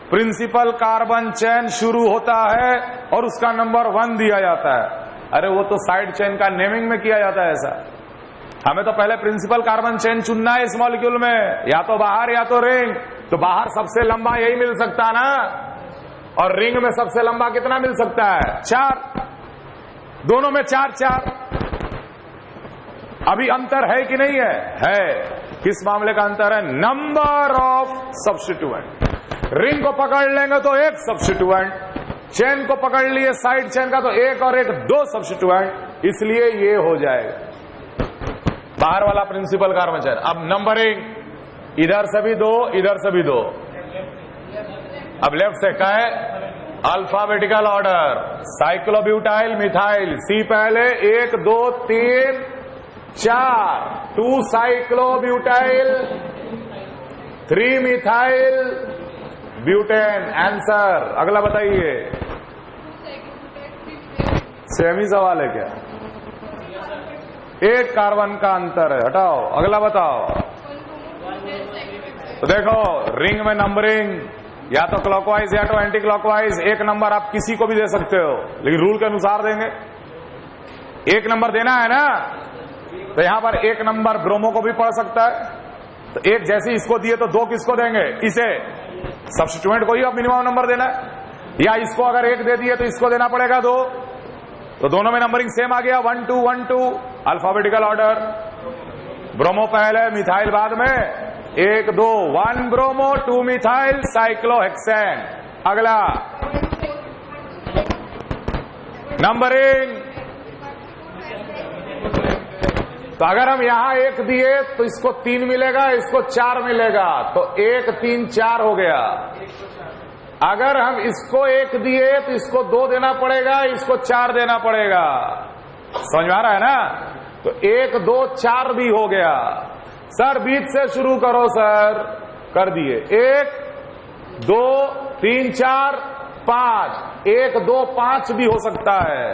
प्रिंसिपल कार्बन चेन शुरू होता है और उसका नंबर 1 दिया जाता है। अरे वो तो साइड चेन का नेमिंग में किया जाता है ऐसा। हमें तो पहले प्रिंसिपल कार्बन चेन चुनना है इस मॉलिक्यूल में, या तो बाहर या तो रिंग। तो बाहर सबसे लंबा यही मिल सकता है ना, और रिंग में सबसे लंबा कितना मिल सकता है? 4, दोनों में 4 4। अभी अंतर है कि नहीं है? है। किस मामले का अंतर है? Number of substituent. रिंग को पकड़ लेंगे तो 1 सब्स्टिट्यूएंट, चेन को पकड़ लिए साइड चेन का तो 1 और 1 2 सब्स्टिट्यूएंट, इसलिए ये हो जाएगा बाहर वाला प्रिंसिपल कार्बन चेन। अब नंबरिंग, इधर से भी 2, इधर से भी 2। अब लेफ्ट से क्या है? अल्फाबेटिकल ऑर्डर, साइक्लोब्यूटाइल मिथाइल, सी पहले, 1 2 3 4, 2 साइक्लोब्यूटाइल, 3 मिथाइल ब्यूटेन। आंसर अगला बताइए। सेम ही सवाल है क्या? 1 कार्बन का अंतर है, हटाओ। अगला बताओ। तो देखो रिंग में नंबरिंग या तो क्लॉकवाइज या तो एंटी क्लॉकवाइज। 1 नंबर आप किसी को भी दे सकते हो, लेकिन रूल के अनुसार देंगे। 1 नंबर देना है ना, तो यहां पर 1 नंबर ब्रोमो को भी पढ़ सकता है। तो 1 जैसे इसको दिए तो 2 किसको देंगे? इसे, सब्स्टिट्यूएंट को ही अब मिनिमम नंबर देना है। या इसको अगर 1 दे दिए तो इसको देना पड़ेगा 2। तो दोनों में नंबरिंग सेम आ गया, 1 2 1 2। अल्फाबेटिकल ऑर्डर, ब्रोमो पहले मिथाइल बाद में, 1 2 1 ब्रोमो 2 मिथाइल साइक्लोहेक्सेन। अगला नंबरिंग। तो अगर हम यहां 1 दिए तो इसको 3 मिलेगा, इसको 4 मिलेगा, तो 1 3 4 हो गया। अगर हम इसको 1 दिए तो इसको 2 देना पड़ेगा, इसको 4 देना पड़ेगा। समझ में आ रहा है ना? तो 1 2 4 भी हो गया। सर बीच से शुरू करो सर, कर दिए। 1 2 3 4 5, 1 2 5 भी हो सकता है,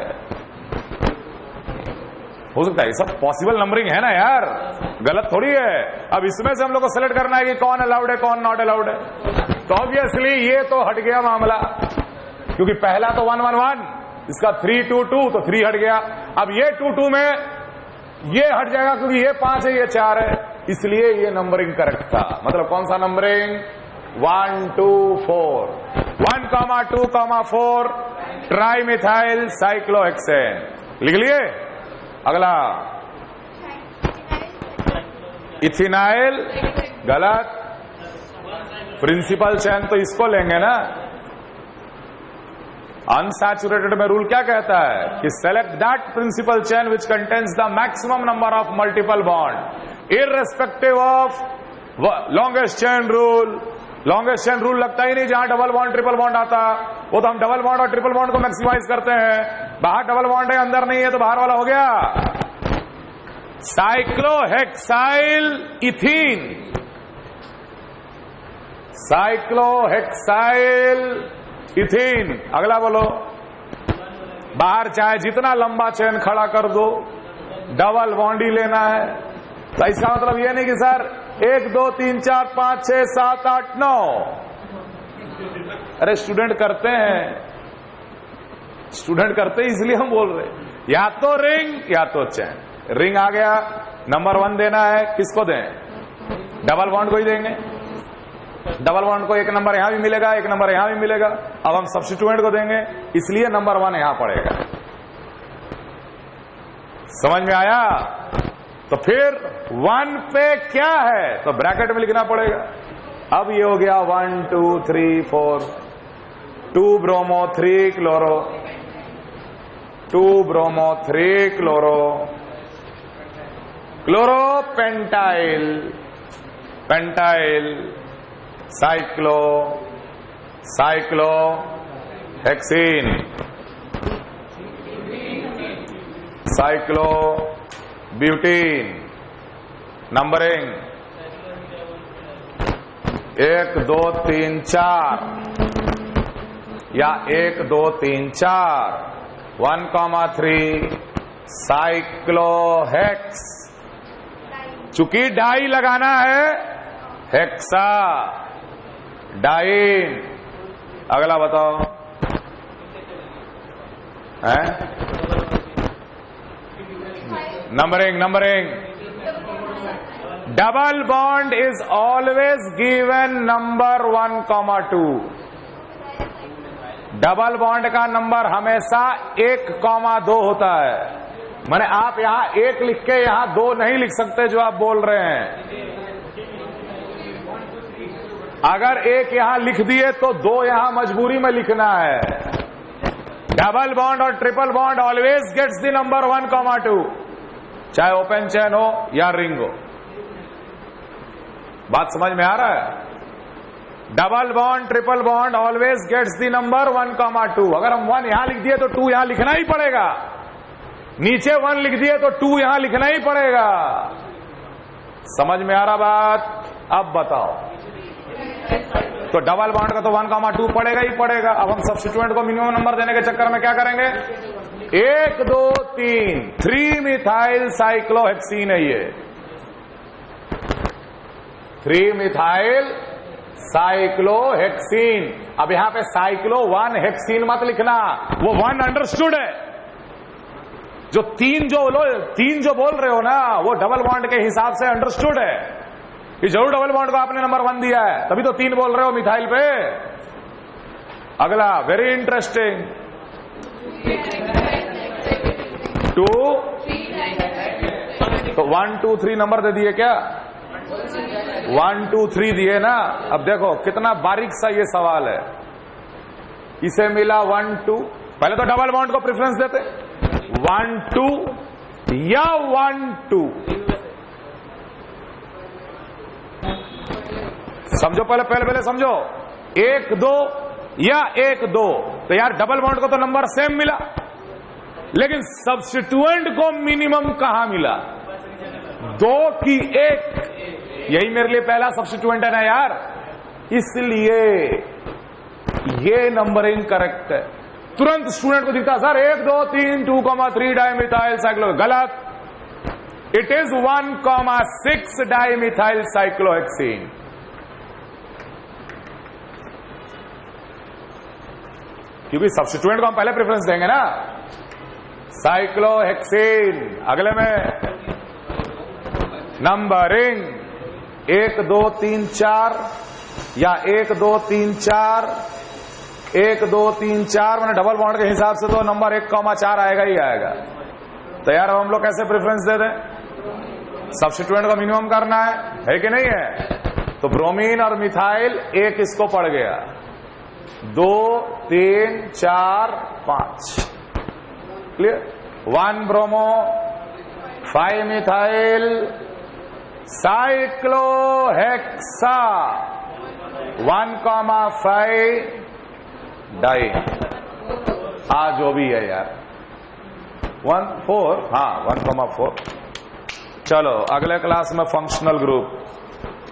हो सकता है। ये सब पॉसिबल नंबरिंग है ना यार, गलत थोड़ी है। अब इसमें से हम लोग को सेलेक्ट करना है कि कौन अलाउड है कौन नॉट अलाउड है। तो ऑब्वियसली ये तो हट गया मामला, क्योंकि पहला तो 1 1 1, इसका 3 2 2, तो 3 हट गया। अब ये 2 2 में ये हट जाएगा, क्योंकि ये 5 है ये 4 है, इसलिए ये नंबरिंग करेक्ट था। मतलब कौन सा नंबरिंग? 1 2 4, 1 2 4 tri methyl cyclohexane. लिख लिए? अगला इथिनाइल, गलत। प्रिंसिपल चेन तो इसको लेंगे ना। अनसैचुरेटेड में रूल क्या कहता है कि select that principal chain which contains the maximum number of multiple bond irrespective of longest chain rule. Longest chain rule लगता ही नहीं जहां डबल बॉन्ड ट्रिपल बॉन्ड आता, वो तो हम डबल बॉन्ड और ट्रिपल बॉन्ड को मैक्सिमाइज करते हैं। बाहर डबल बॉन्ड है अंदर नहीं है, तो बाहर वाला हो गया। Cyclohexyl ethene, cyclohexyl ethene. अगला बोलो। बाहर चाहे जितना लंबा चेन खड़ा कर दो, डबल बॉन्ड ही लेना है। तो इसका मतलब ये नहीं कि सर 1 2 3 4 5 6 7 8 9। अरे स्टूडेंट करते हैं, स्टूडेंट करते हैं, इसलिए हम बोल रहे हैं। या तो रिंग या तो चेन। रिंग आ गया, नंबर 1 देना है, किसको दें? डबल बॉन्ड को ही देंगे। डबल बॉन्ड को एक नंबर यहां भी मिलेगा, एक नंबर यहां भी मिलेगा। अब हम सब्स्टिट्यूएंट को देंगे, इसलिए नंबर 1 यहां पड़ेगा। समझ में आया? तो फिर 1 पे क्या है, तो ब्रैकेट में लिखना पड़ेगा। अब ये हो गया 1 2 3 4, 2 bromo 3 chloro, 2 bromo 3 chloro, chloro pentyl, pentyl cyclo, cyclo hexene, cyclo butene. Numbering 1 2 3 4 या 1 2 3 4, 1 3 साइक्लोहेक्स। चूंकि डाई लगाना है, हेक्सा डाइन। अगला बताओ है? Numbering, numbering. Double bond is always given number 1 2। Double bond का नंबर हमेशा 1 2 होता है। माने आप यहां 1 लिख के यहां 2 नहीं लिख सकते जो आप बोल रहे हैं। अगर 1 यहां लिख दिए तो 2 यहां मजबूरी में लिखना है। डबल बॉन्ड और triple bond always gets the number 1 2, चाहे ओपन चेन हो या रिंग हो। बात समझ में आ रहा है? Double bond triple bond always gets the number 1 2। अगर हम 1 यहां लिख दिए तो 2 यहां लिखना ही पड़ेगा। नीचे 1 लिख दिए तो 2 यहां लिखना ही पड़ेगा। समझ में आ रहा बात? अब बताओ। तो डबल बॉन्ड का तो 1 2 पड़ेगा ही पड़ेगा। अब हम सब्स्टिट्यूएंट को मिनिमम नंबर देने के चक्कर में क्या करेंगे? 1 2 3 3 मिथाइल साइक्लोहेक्सीन है ये। 3 मिथाइल साइक्लोहेक्सीन। अब यहां पे साइक्लो 1 हेक्सीन मत लिखना, वो 1 अंडरस्टूड है। जो 3 जो बोल रहे हो ना, वो डबल बॉन्ड के हिसाब से अंडरस्टूड है कि जरूर डबल बॉन्ड को आपने नंबर 1 दिया है, तभी तो 3 बोल रहे हो मिथाइल पे। अगला वेरी इंटरेस्टिंग, 2 तो 1 2 3 नंबर दे दिए क्या? 1 2 3 दिए ना। अब देखो कितना बारीक सा ये सवाल है। इसे मिला 1 2, पहले तो डबल बॉन्ड को प्रेफरेंस देते, 1 2 या 1 2। समझो, पहले समझो। 1 2 या 1 2, तो यार डबल बॉन्ड को तो नंबर सेम मिला, लेकिन सब्स्टिट्यूएंट को मिनिमम कहां मिला? 2 की 1। यही मेरे लिए पहला सब्स्टिट्यूएंट है ना यार। इसलिए ये नंबरिंग करेक्ट है। तुरंत स्टूडेंट को दिखता सर 1 2 3 2,3 डाइमिथाइल साइक्लो, गलत। It is 1,6 dimethyl cyclohexene. क्योंकि सब्स्टिट्यूएंट को हम पहले प्रेफरेंस देंगे ना, साइक्लोहेक्सीन। अगले में नंबरिंग 1 2 3 4 या 1 2 3 4 1 2 3 4 मैंने डबल बॉन्ड के हिसाब से तो नंबर 1,4 आएगा ही आएगा। तो यार अब हम लोग कैसे प्रेफरेंस दे दें? सब्स्टिट्यूएंट को मिनिमम करना है कि नहीं है? तो ब्रोमीन और मिथाइल एक इसको पड़ गया, 2 3 4 5 clear. 1 bromo 5 methyl cyclohexa 1,5 di. जो भी है यार 1,4, हाँ 1,4। चलो अगले क्लास में फंक्शनल ग्रुप।